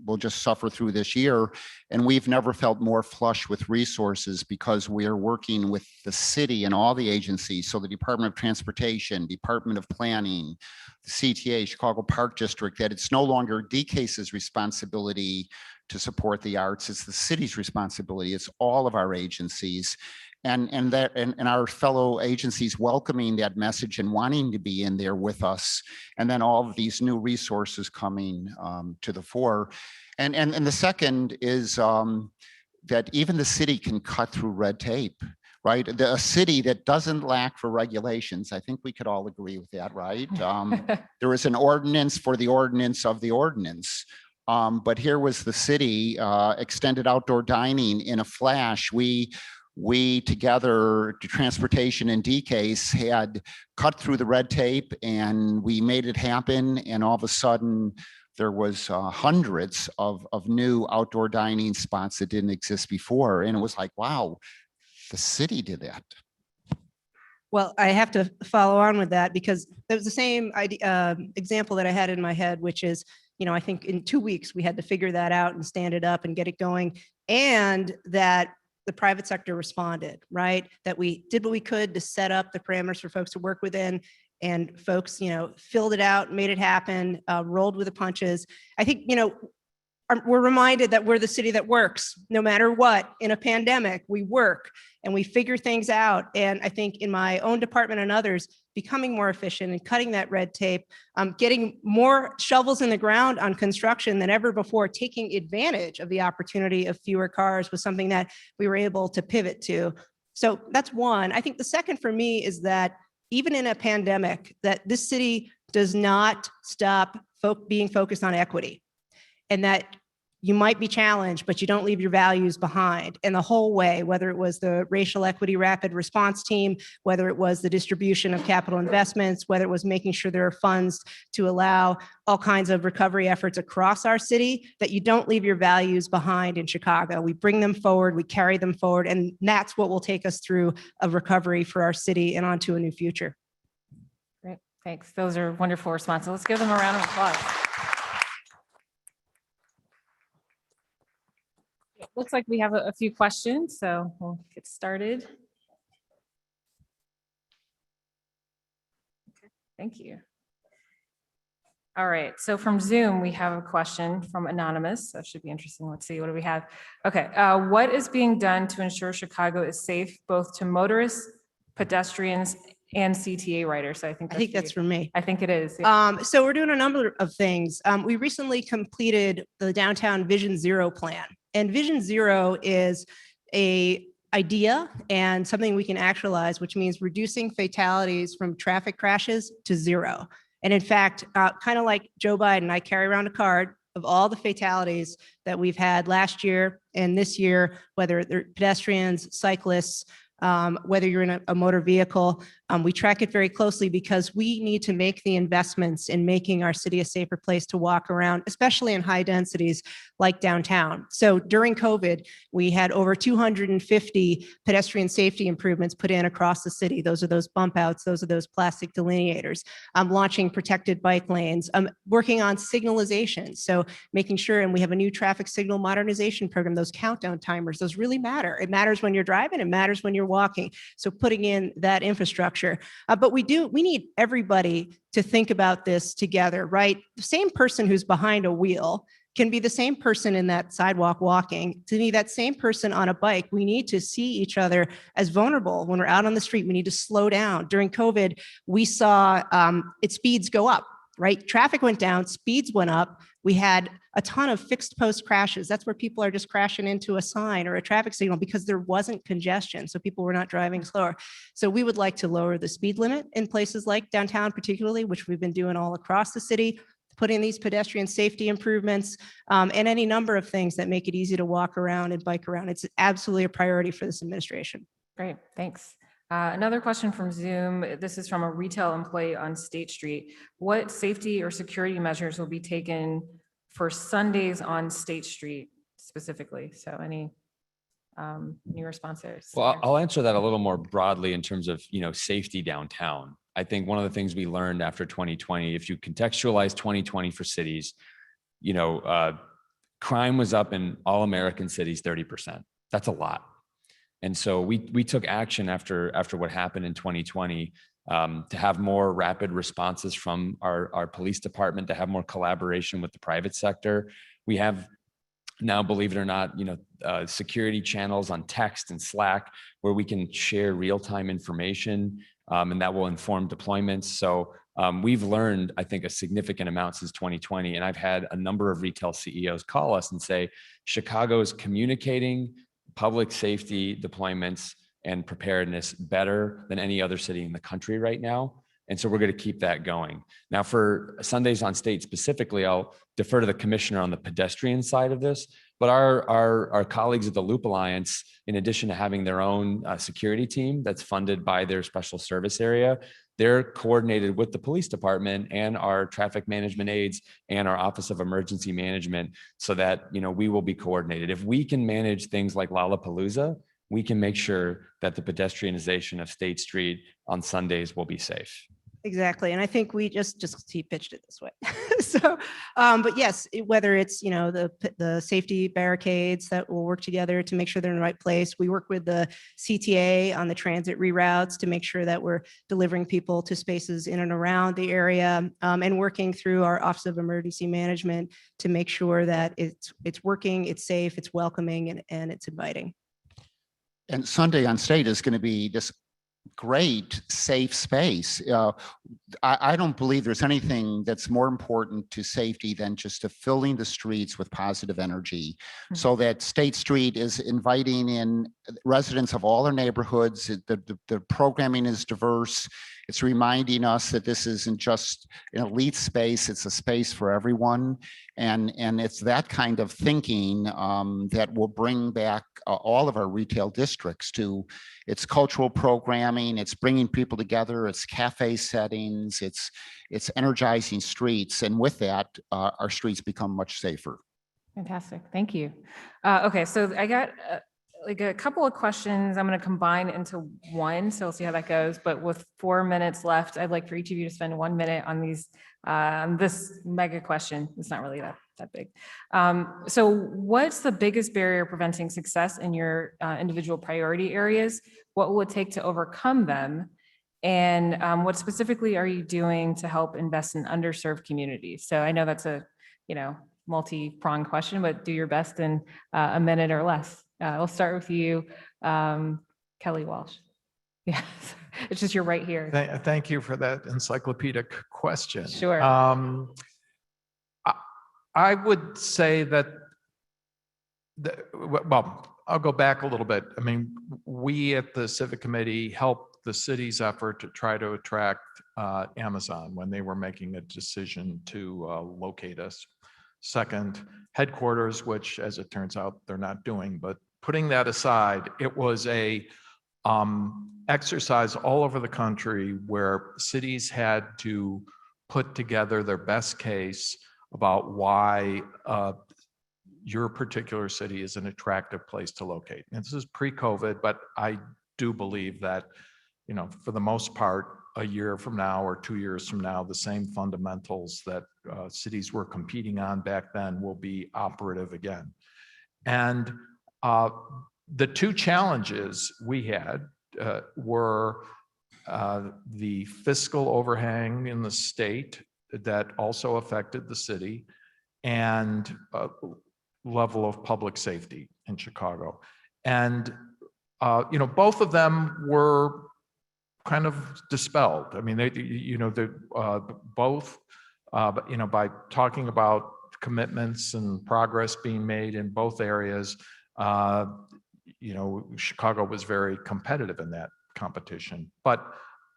we'll just suffer through this year. And we've never felt more flush with resources because we are working with the city and all the agencies. So the Department of Transportation, Department of Planning, the CTA, Chicago Park District, that it's no longer DCASE's responsibility to support the arts. It's the city's responsibility. It's all of our agencies. And our fellow agencies welcoming that message and wanting to be in there with us. And then all of these new resources coming to the fore. And the second is that even the city can cut through red tape, right? A city that doesn't lack for regulations. I think we could all agree with that, right? There is an ordinance for the ordinance of the ordinance. But here was the city, extended outdoor dining in a flash. We together, transportation and DCASE, had cut through the red tape and we made it happen. And all of a sudden there was hundreds of new outdoor dining spots that didn't exist before. And it was like, wow, the city did that. Well, I have to follow on with that because it was the same example that I had in my head, which is, I think in 2 weeks we had to figure that out and stand it up and get it going, and that the private sector responded, right? That we did what we could to set up the parameters for folks to work within. and folks, filled it out, made it happen, rolled with the punches. I think, we're reminded that we're the city that works no matter what. In a pandemic, we work and we figure things out. And I think in my own department and others, becoming more efficient and cutting that red tape, getting more shovels in the ground on construction than ever before, taking advantage of the opportunity of fewer cars was something that we were able to pivot to. So that's one. I think the second for me is that even in a pandemic, that this city does not stop being focused on equity. And that you might be challenged, but you don't leave your values behind. And the whole way, whether it was the racial equity rapid response team, whether it was the distribution of capital investments, whether it was making sure there are funds to allow all kinds of recovery efforts across our city, that you don't leave your values behind in Chicago. We bring them forward, we carry them forward, and that's what will take us through a recovery for our city and onto a new future. Great, thanks. Those are wonderful responses. Let's give them a round of applause. It looks like we have a few questions, so we'll get started. Okay, thank you. All right, so from Zoom, we have a question from Anonymous. That should be interesting. Let's see, what do we have? Okay, what is being done to ensure Chicago is safe both to motorists, pedestrians, and CTA riders? So I think that's for me. I think it is. Yeah. So we're doing a number of things. We recently completed the Downtown Vision Zero plan. And Vision Zero is a idea and something we can actualize, which means reducing fatalities from traffic crashes to zero. And in fact, kind of like Joe Biden, I carry around a card of all the fatalities that we've had last year and this year, whether they're pedestrians, cyclists, whether you're in a motor vehicle. We track it very closely because we need to make the investments in making our city a safer place to walk around, especially in high densities like downtown. So during COVID, we had over 250 pedestrian safety improvements put in across the city. Those are those bump outs, those are those plastic delineators, launching protected bike lanes, working on signalization. So making sure, and we have a new traffic signal modernization program, those countdown timers, those really matter. It matters when you're driving, it matters when you're walking. So putting in that infrastructure. But we need everybody to think about this together, right? The same person who's behind a wheel can be the same person in that sidewalk walking. To me, that same person on a bike, we need to see each other as vulnerable. When we're out on the street, we need to slow down. During COVID, we saw its speeds go up, right? Traffic went down, speeds went up. We had a ton of fixed post crashes. That's where people are just crashing into a sign or a traffic signal because there wasn't congestion. So people were not driving slower. So we would like to lower the speed limit in places like downtown particularly, which we've been doing all across the city, putting these pedestrian safety improvements and any number of things that make it easy to walk around and bike around. It's absolutely a priority for this administration. Great, thanks. Another question from Zoom. This is from a retail employee on State Street. What safety or security measures will be taken for Sundays on State Street specifically? So any responses? Well, I'll answer that a little more broadly in terms of, safety downtown. I think one of the things we learned after 2020, if you contextualize 2020 for cities, crime was up in all American cities 30%. That's a lot. And so we took action after what happened in 2020 to have more rapid responses from our police department, to have more collaboration with the private sector. We have now, believe it or not, security channels on text and Slack where we can share real-time information and that will inform deployments. So we've learned, I think, a significant amount since 2020. And I've had a number of retail CEOs call us and say, Chicago is communicating public safety deployments and preparedness better than any other city in the country right now. And so we're going to keep that going. Now for Sundays on State specifically, I'll defer to the commissioner on the pedestrian side of this, but our colleagues at the Loop Alliance, in addition to having their own security team that's funded by their special service area, they're coordinated with the police department and our traffic management aides and our Office of Emergency Management so that, we will be coordinated. If we can manage things like Lollapalooza, we can make sure that the pedestrianization of State Street on Sundays will be safe. Exactly. And I think we just he pitched it this way. So, but yes, whether it's, the safety barricades that will work together to make sure they're in the right place. We work with the CTA on the transit reroutes to make sure that we're delivering people to spaces in and around the area, and working through our Office of Emergency Management to make sure that it's working, it's safe, it's welcoming, and it's inviting. And Sunday on State is going to be this great, safe space. I don't believe there's anything that's more important to safety than just to filling the streets with positive energy, so that State Street is inviting in residents of all our neighborhoods. The programming is diverse. It's reminding us that this isn't just an elite space, it's a space for everyone. And it's that kind of thinking that will bring back all of our retail districts to its cultural programming, it's bringing people together, it's cafe settings, it's energizing streets. And with that, our streets become much safer. Fantastic. Thank you. Okay, so I got like a couple of questions I'm going to combine into one, so we'll see how that goes. But with 4 minutes left, I'd like for each of you to spend 1 minute on these this mega question. It's not really that big. So what's the biggest barrier preventing success in your individual priority areas? What will it take to overcome them? And what specifically are you doing to help invest in underserved communities? So I know that's a, multi-pronged question, but do your best in a minute or less. We'll start with you, Kelly Walsh. Yes, it's just you're right here. Thank you for that encyclopedic question. Sure. I would say that, well, I'll go back a little bit. I mean, we at the Civic Committee helped the city's effort to try to attract Amazon when they were making a decision to locate us. Second, headquarters, which as it turns out, they're not doing, but putting that aside, it was a exercise all over the country where cities had to put together their best case about why your particular city is an attractive place to locate. And this is pre-COVID, but I do believe that, for the most part, a year from now or 2 years from now, the same fundamentals that cities were competing on back then will be operative again. And the two challenges we had were the fiscal overhang in the state that also affected the city, and level of public safety in Chicago. And both of them were kind of dispelled. I mean, they're both, by talking about commitments and progress being made in both areas, Chicago was very competitive in that competition. But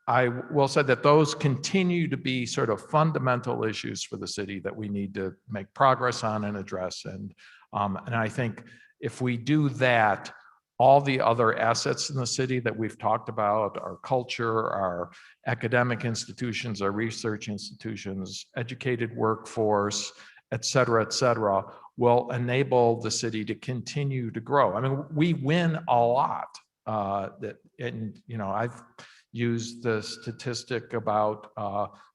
I will say that those continue to be sort of fundamental issues for the city that we need to make progress on and address. And I think if we do that, all the other assets in the city that we've talked about, our culture, our academic institutions, our research institutions, educated workforce, et cetera, will enable the city to continue to grow. I mean, we win a lot. I've used the statistic about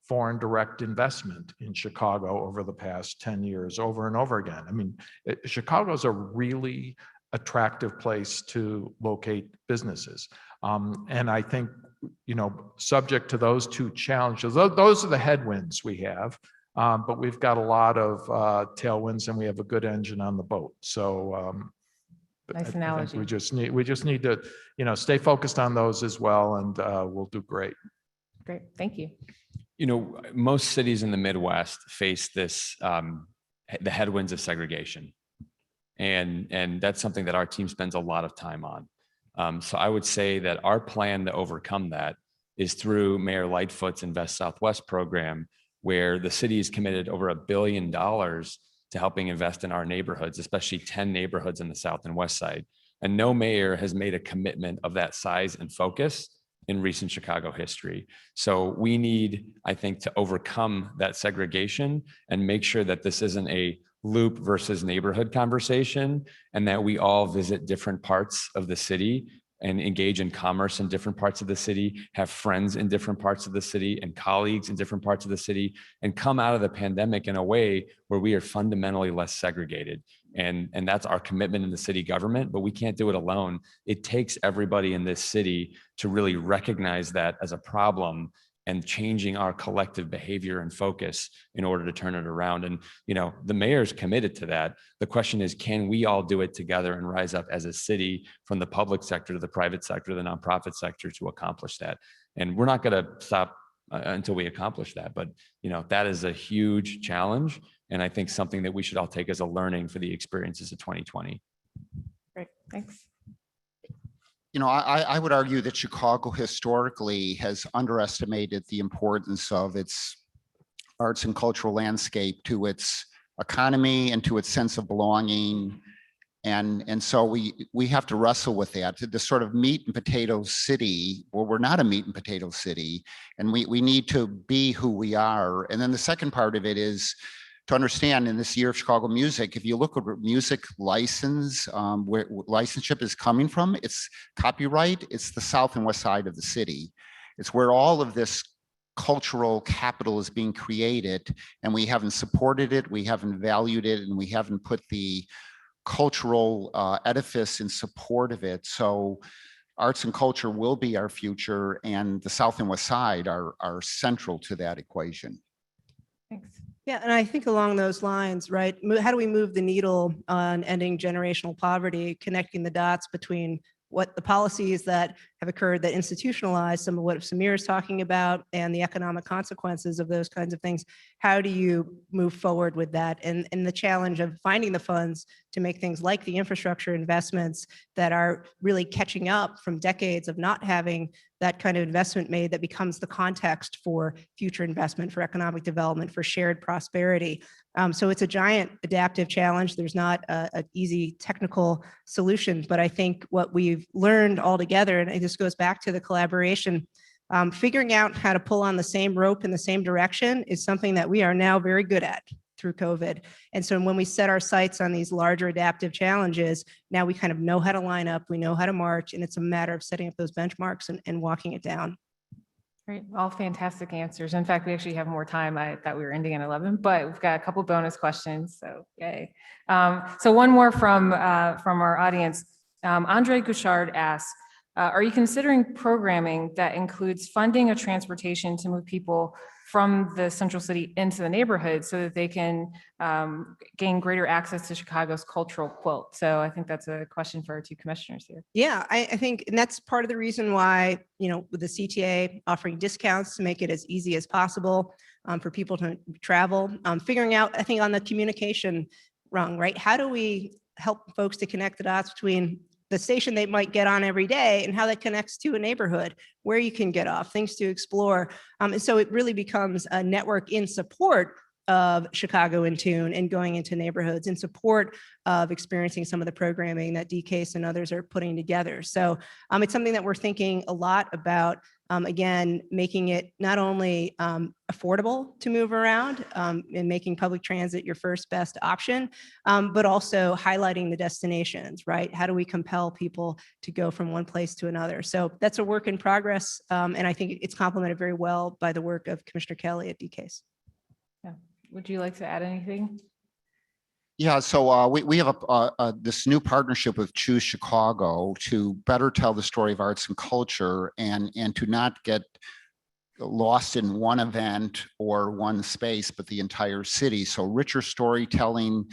foreign direct investment in Chicago over the past 10 years, over and over again. I mean, Chicago's a really attractive place to locate businesses. And I think, subject to those two challenges, those are the headwinds we have, but we've got a lot of tailwinds and we have a good engine on the boat. So nice analogy. We just need to, stay focused on those as well, and we'll do great. Great, thank you. Most cities in the Midwest face this, the headwinds of segregation. And that's something that our team spends a lot of time on. So I would say that our plan to overcome that is through Mayor Lightfoot's Invest Southwest program, where the city is committed over $1 billion to helping invest in our neighborhoods, especially 10 neighborhoods in the South and West Side. And no mayor has made a commitment of that size and focus in recent Chicago history. So we need, I think, to overcome that segregation and make sure that this isn't a loop versus neighborhood conversation, and that we all visit different parts of the city and engage in commerce in different parts of the city, have friends in different parts of the city and colleagues in different parts of the city, and come out of the pandemic in a way where we are fundamentally less segregated. And that's our commitment in the city government, but we can't do it alone. It takes everybody in this city to really recognize that as a problem and changing our collective behavior and focus in order to turn it around. And, the mayor's committed to that. The question is, can we all do it together and rise up as a city from the public sector to the private sector, to the nonprofit sector to accomplish that? And we're not going to stop until we accomplish that. But, that is a huge challenge. And I think something that we should all take as a learning for the experiences of 2020. Great, thanks. I would argue that Chicago historically has underestimated the importance of its arts and cultural landscape to its economy and to its sense of belonging. And so we have to wrestle with that. The sort of meat and potatoes city, well, we're not a meat and potatoes city, and we need to be who we are. And then the second part of it is to understand in this year of Chicago music, if you look at where music license, where licenseship is coming from, it's copyright, it's the south and west side of the city. It's where all of this cultural capital is being created, and we haven't supported it, we haven't valued it, and we haven't put the cultural edifice in support of it. So arts and culture will be our future, and the south and west side are central to that equation. Thanks. Yeah, and I think along those lines, right, how do we move the needle on ending generational poverty, connecting the dots between what the policies that have occurred that institutionalize some of what Samir is talking about and the economic consequences of those kinds of things? How do you move forward with that? And the challenge of finding the funds to make things like the infrastructure investments that are really catching up from decades of not having that kind of investment made, that becomes the context for future investment, for economic development, for shared prosperity. So it's a giant adaptive challenge. There's not an easy technical solution, but I think what we've learned all together, and this goes back to the collaboration, figuring out how to pull on the same rope in the same direction is something that we are now very good at through COVID. And so when we set our sights on these larger adaptive challenges, now we kind of know how to line up, we know how to march, and it's a matter of setting up those benchmarks and walking it down. Great, all fantastic answers. In fact, we actually have more time. I thought we were ending at 11, but we've got a couple bonus questions, so yay. So one more from our audience. Andre Gouchard asks, are you considering programming that includes funding of transportation to move people from the central city into the neighborhood so that they can gain greater access to Chicago's cultural quilt? So I think that's a question for our two commissioners here. Yeah, I think, and that's part of the reason why, with the CTA offering discounts to make it as easy as possible for people to travel, figuring out, I think, on the communication rung, right? How do we help folks to connect the dots between the station they might get on every day and how that connects to a neighborhood where you can get off, things to explore. And so it really becomes a network in support of Chicago in Tune and going into neighborhoods in support of experiencing some of the programming that DCASE and others are putting together. So it's something that we're thinking a lot about, again, making it not only affordable to move around and making public transit your first best option, but also highlighting the destinations, right? How do we compel people to go from one place to another? So that's a work in progress. And I think it's complemented very well by the work of Commissioner Kelly at DCASE. Yeah. Would you like to add anything? Yeah, so we have this new partnership with Choose Chicago to better tell the story of arts and culture and to not get lost in one event or one space, but the entire city. So richer storytelling,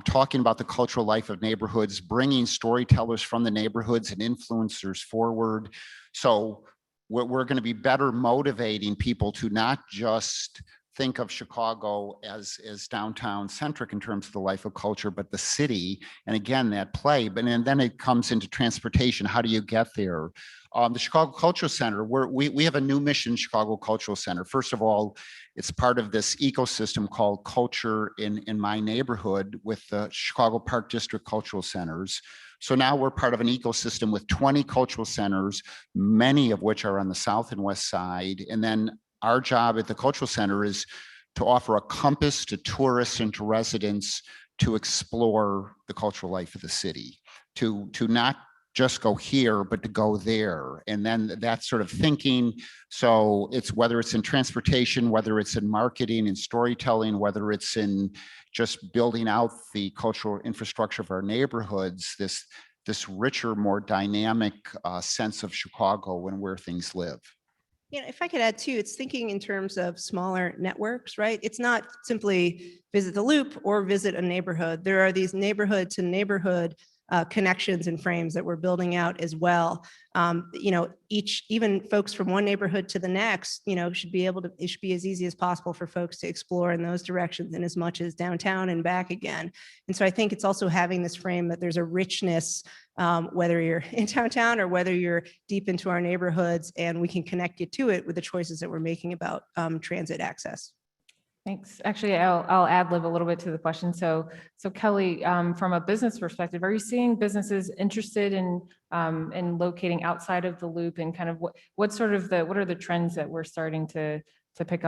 talking about the cultural life of neighborhoods, bringing storytellers from the neighborhoods and influencers forward. So we're going to be better motivating people to not just think of Chicago as downtown centric in terms of the life of culture, but the city, and again, that play. But and then it comes into transportation. How do you get there? The Chicago Cultural Center, we have a new mission, Chicago Cultural Center. First of all, it's part of this ecosystem called Culture in My Neighborhood with the Chicago Park District Cultural Centers. So now we're part of an ecosystem with 20 cultural centers, many of which are on the south and west side. And then our job at the Cultural Center is to offer a compass to tourists and to residents to explore the cultural life of the city, to not just go here, but to go there. And then that sort of thinking. So it's whether it's in transportation, whether it's in marketing and storytelling, whether it's in just building out the cultural infrastructure of our neighborhoods, this richer, more dynamic sense of Chicago and where things live. You know, if I could add too, it's thinking in terms of smaller networks, right? It's not simply visit the Loop or visit a neighborhood. There are these neighborhood to neighborhood connections and frames that we're building out as well. You know, even folks from one neighborhood to the next, you know, should be able to, it should be as easy as possible for folks to explore in those directions and as much as downtown and back again. And so I think it's also having this frame that there's a richness, whether you're in downtown or whether you're deep into our neighborhoods, and we can connect you to it with the choices that we're making about transit access. Thanks. Actually, I'll ad lib a little bit to the question. So Kelly, from a business perspective, are you seeing businesses interested in locating outside of the Loop, and kind of what are the trends that we're starting to pick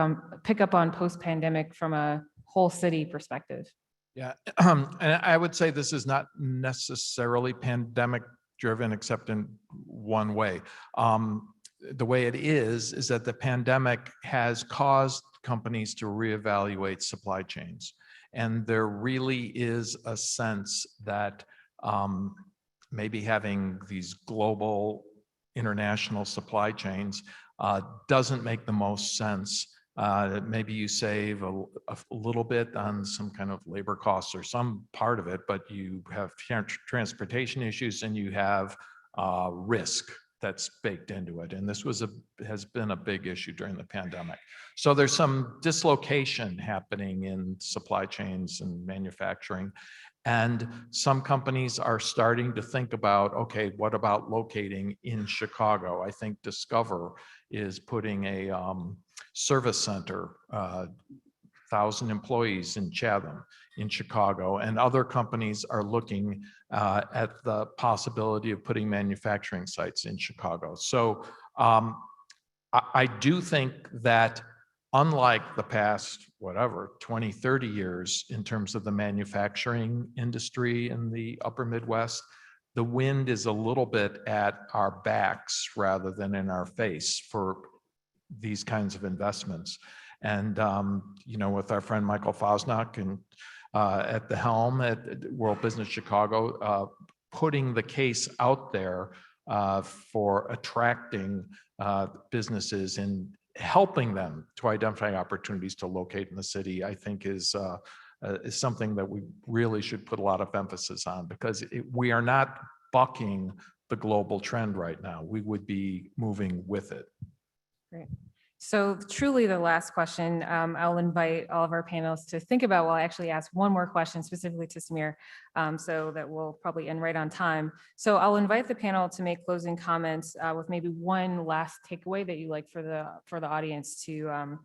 up on post-pandemic from a whole city perspective? Yeah, and I would say this is not necessarily pandemic driven, except in one way. The way it is that the pandemic has caused companies to reevaluate supply chains. And there really is a sense that maybe having these global international supply chains doesn't make the most sense. Maybe you save a little bit on some kind of labor costs or some part of it, but you have transportation issues and you have risk that's baked into it. And this has been a big issue during the pandemic. So there's some dislocation happening in supply chains and manufacturing. And some companies are starting to think about, okay, what about locating in Chicago? I think Discover is putting a service center, 1,000 employees in Chatham, in Chicago, and other companies are looking at the possibility of putting manufacturing sites in Chicago. So I do think that unlike the past, 20, 30 years in terms of the manufacturing industry in the upper Midwest, the wind is a little bit at our backs rather than in our face for these kinds of investments. And, you know, with our friend Michael Fosnack and at the helm at World Business Chicago, putting the case out there for attracting businesses and helping them to identify opportunities to locate in the city, I think is something that we really should put a lot of emphasis on, because we are not bucking the global trend right now. We would be moving with it. Great. So truly the last question, I'll invite all of our panelists to think about. Well, I actually ask one more question specifically to Samir, so that we'll probably end right on time. So I'll invite the panel to make closing comments with maybe one last takeaway that you like for the audience to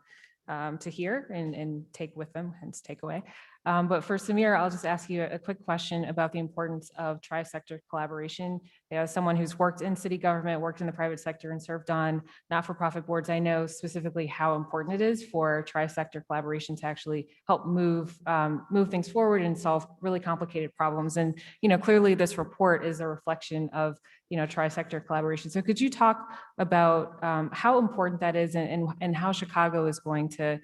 hear and take with them, hence takeaway. But for Samir, I'll just ask you a quick question about the importance of tri-sector collaboration. As someone who's worked in city government, worked in the private sector, and served on not-for-profit boards, I know specifically how important it is for tri-sector collaboration to actually help move things forward and solve really complicated problems. And clearly, this report is a reflection of tri-sector collaboration. So could you talk about how important that is, and how Chicago is going to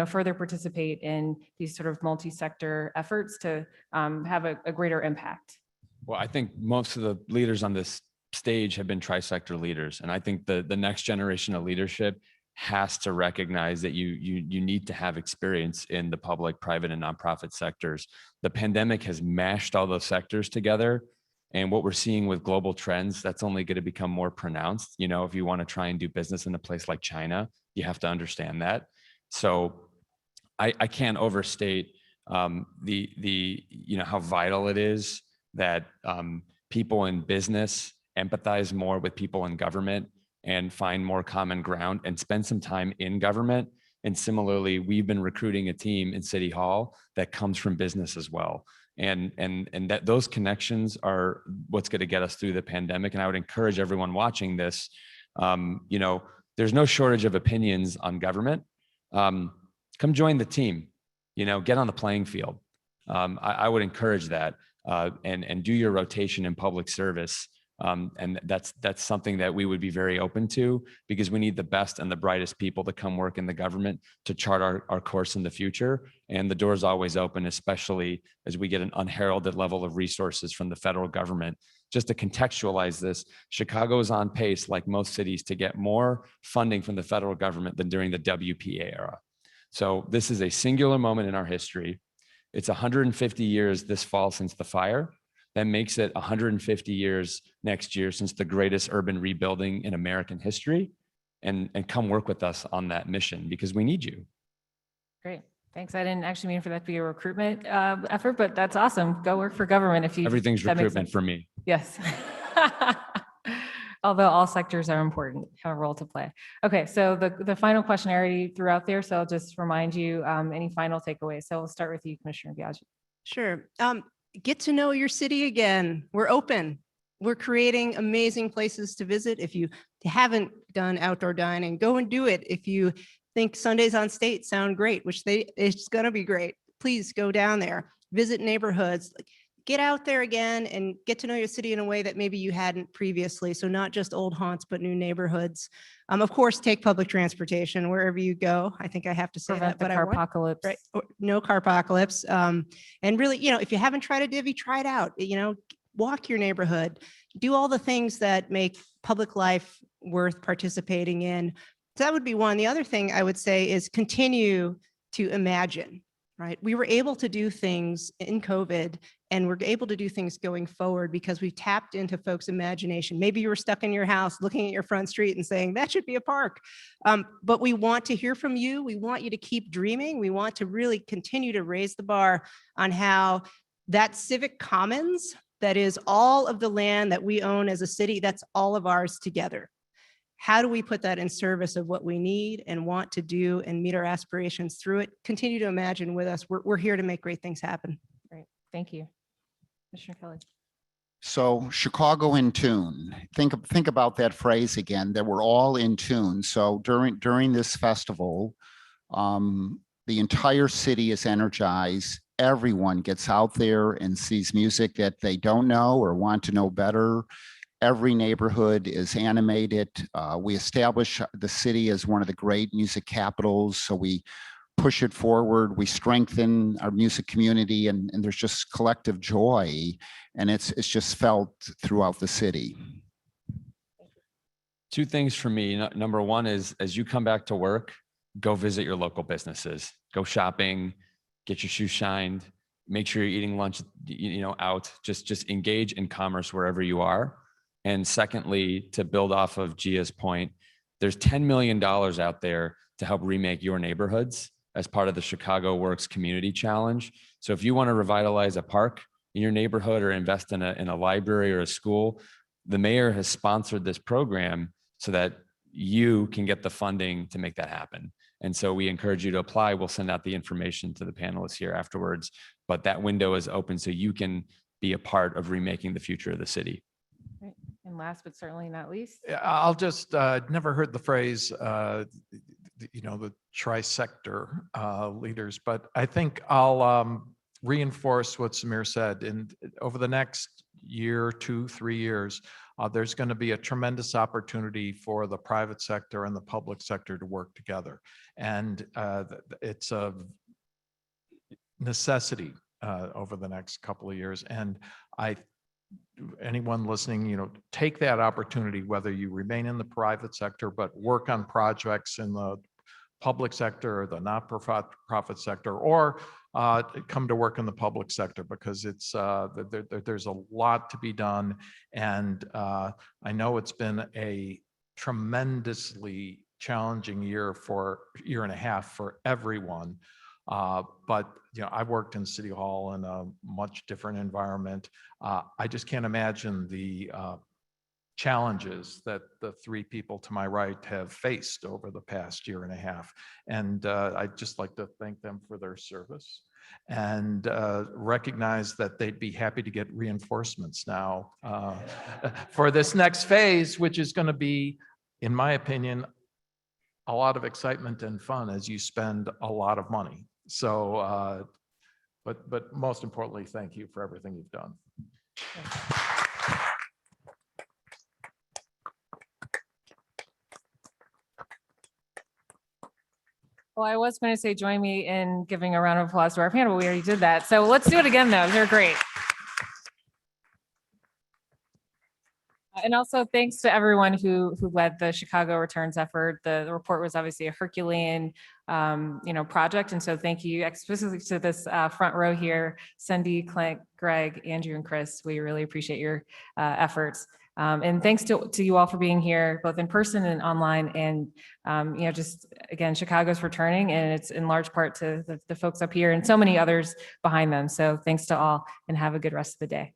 further participate in these sort of multi-sector efforts to have a greater impact? Well, I think most of the leaders on this stage have been tri-sector leaders. And I think the next generation of leadership has to recognize that you need to have experience in the public, private, and nonprofit sectors. The pandemic has mashed all those sectors together. And what we're seeing with global trends, that's only going to become more pronounced. If you want to try and do business in a place like China, you have to understand that. So I can't overstate how vital it is that people in business empathize more with people in government and find more common ground and spend some time in government. And similarly, we've been recruiting a team in City Hall that comes from business as well. And that those connections are what's going to get us through the pandemic. And I would encourage everyone watching this, there's no shortage of opinions on government. Come join the team, get on the playing field. I would encourage that. And do your rotation in public service And that's something that we would be very open to, because we need the best and the brightest people to come work in the government to chart our course in the future. And the door is always open, especially as we get an unheralded level of resources from the federal government. Just to contextualize this, Chicago is on pace, like most cities, to get more funding from the federal government than during the WPA era. So this is a singular moment in our history. It's 150 years this fall since the fire. That makes it 150 years next year since the greatest urban rebuilding in American history. And come work with us on that mission, because we need you. Great. Thanks. I didn't actually mean for that to be a recruitment effort, but that's awesome. Go work for government if you. Everything's that makes recruitment sense. for me. Yes. Although all sectors are important, have a role to play. Okay, so the final question I already threw out there, so I'll just remind you any final takeaways. So we'll start with you, Commissioner Biaggi. Sure. Get to know your city again. We're open. We're creating amazing places to visit. If you haven't done outdoor dining, go and do it. If you think Sundays on State sound great, which it's going to be great, please go down there, visit neighborhoods, get out there again and get to know your city in a way that maybe you hadn't previously. So not just old haunts, but new neighborhoods. Of course, take public transportation wherever you go. I think I have to say Prevent that, the but I want, carpocalypse. right? No carpocalypse. And really, if you haven't tried a divvy, try it out. Walk your neighborhood, do all the things that make public life worth participating in. So that would be one. The other thing I would say is continue to imagine, right? We were able to do things in COVID, and we're able to do things going forward because we tapped into folks' imagination. Maybe you were stuck in your house looking at your front street and saying, that should be a park. But we want to hear from you. We want you to keep dreaming. We want to really continue to raise the bar on how that civic commons, that is all of the land that we own as a city, that's all of ours together. How do we put that in service of what we need and want to do and meet our aspirations through it? Continue to imagine with us. We're here to make great things happen. Great. Thank you. Commissioner Kelly. So Chicago in tune. Think about that phrase again, that we're all in tune. So during this festival, the entire city is energized. Everyone gets out there and sees music that they don't know or want to know better. Every neighborhood is animated. We establish the city as one of the great music capitals, so we push it forward. We strengthen our music community, and there's just collective joy, and it's just felt throughout the city. Two things for me. Number one is, as you come back to work, go visit your local businesses, go shopping, get your shoes shined, make sure you're eating lunch, out, just engage in commerce wherever you are. And secondly, to build off of Gia's point, there's $10 million out there to help remake your neighborhoods as part of the Chicago Works Community Challenge. So if you want to revitalize a park in your neighborhood or invest in a library or a school, the mayor has sponsored this program so that you can get the funding to make that happen. And so we encourage you to apply. We'll send out the information to the panelists here afterwards, but that window is open so you can be a part of remaking the future of the city. Right. And last but certainly not least. I'll just, never heard the phrase, the tri-sector leaders, but I think I'll reinforce what Samir said. And over the next year, 2, 3 years, there's going to be a tremendous opportunity for the private sector and the public sector to work together. And it's a necessity over the next couple of years. And anyone listening, take that opportunity, whether you remain in the private sector, but work on projects in the public sector or the not-for-profit sector, or come to work in the public sector, because it's there's a lot to be done. And I know it's been a tremendously challenging year and a half for everyone. But I've worked in City Hall in a much different environment. I just can't imagine the challenges that the 3 people to my right have faced over the past year and a half. And I'd just like to thank them for their service and recognize that they'd be happy to get reinforcements now for this next phase, which is going to be, in my opinion, a lot of excitement and fun as you spend a lot of money. So, but most importantly, thank you for everything you've done. Well, I was going to say, join me in giving a round of applause to our panel, but we already did that. So let's do it again, though. They're great. And also thanks to everyone who led the Chicago Returns effort. The report was obviously a Herculean, project. And so thank you specifically to this front row here, Cindy, Clint, Greg, Andrew, and Chris. We really appreciate your efforts. And thanks to you all for being here, both in person and online. And, just again, Chicago's returning, and it's in large part to the folks up here and so many others behind them. So thanks to all, and have a good rest of the day.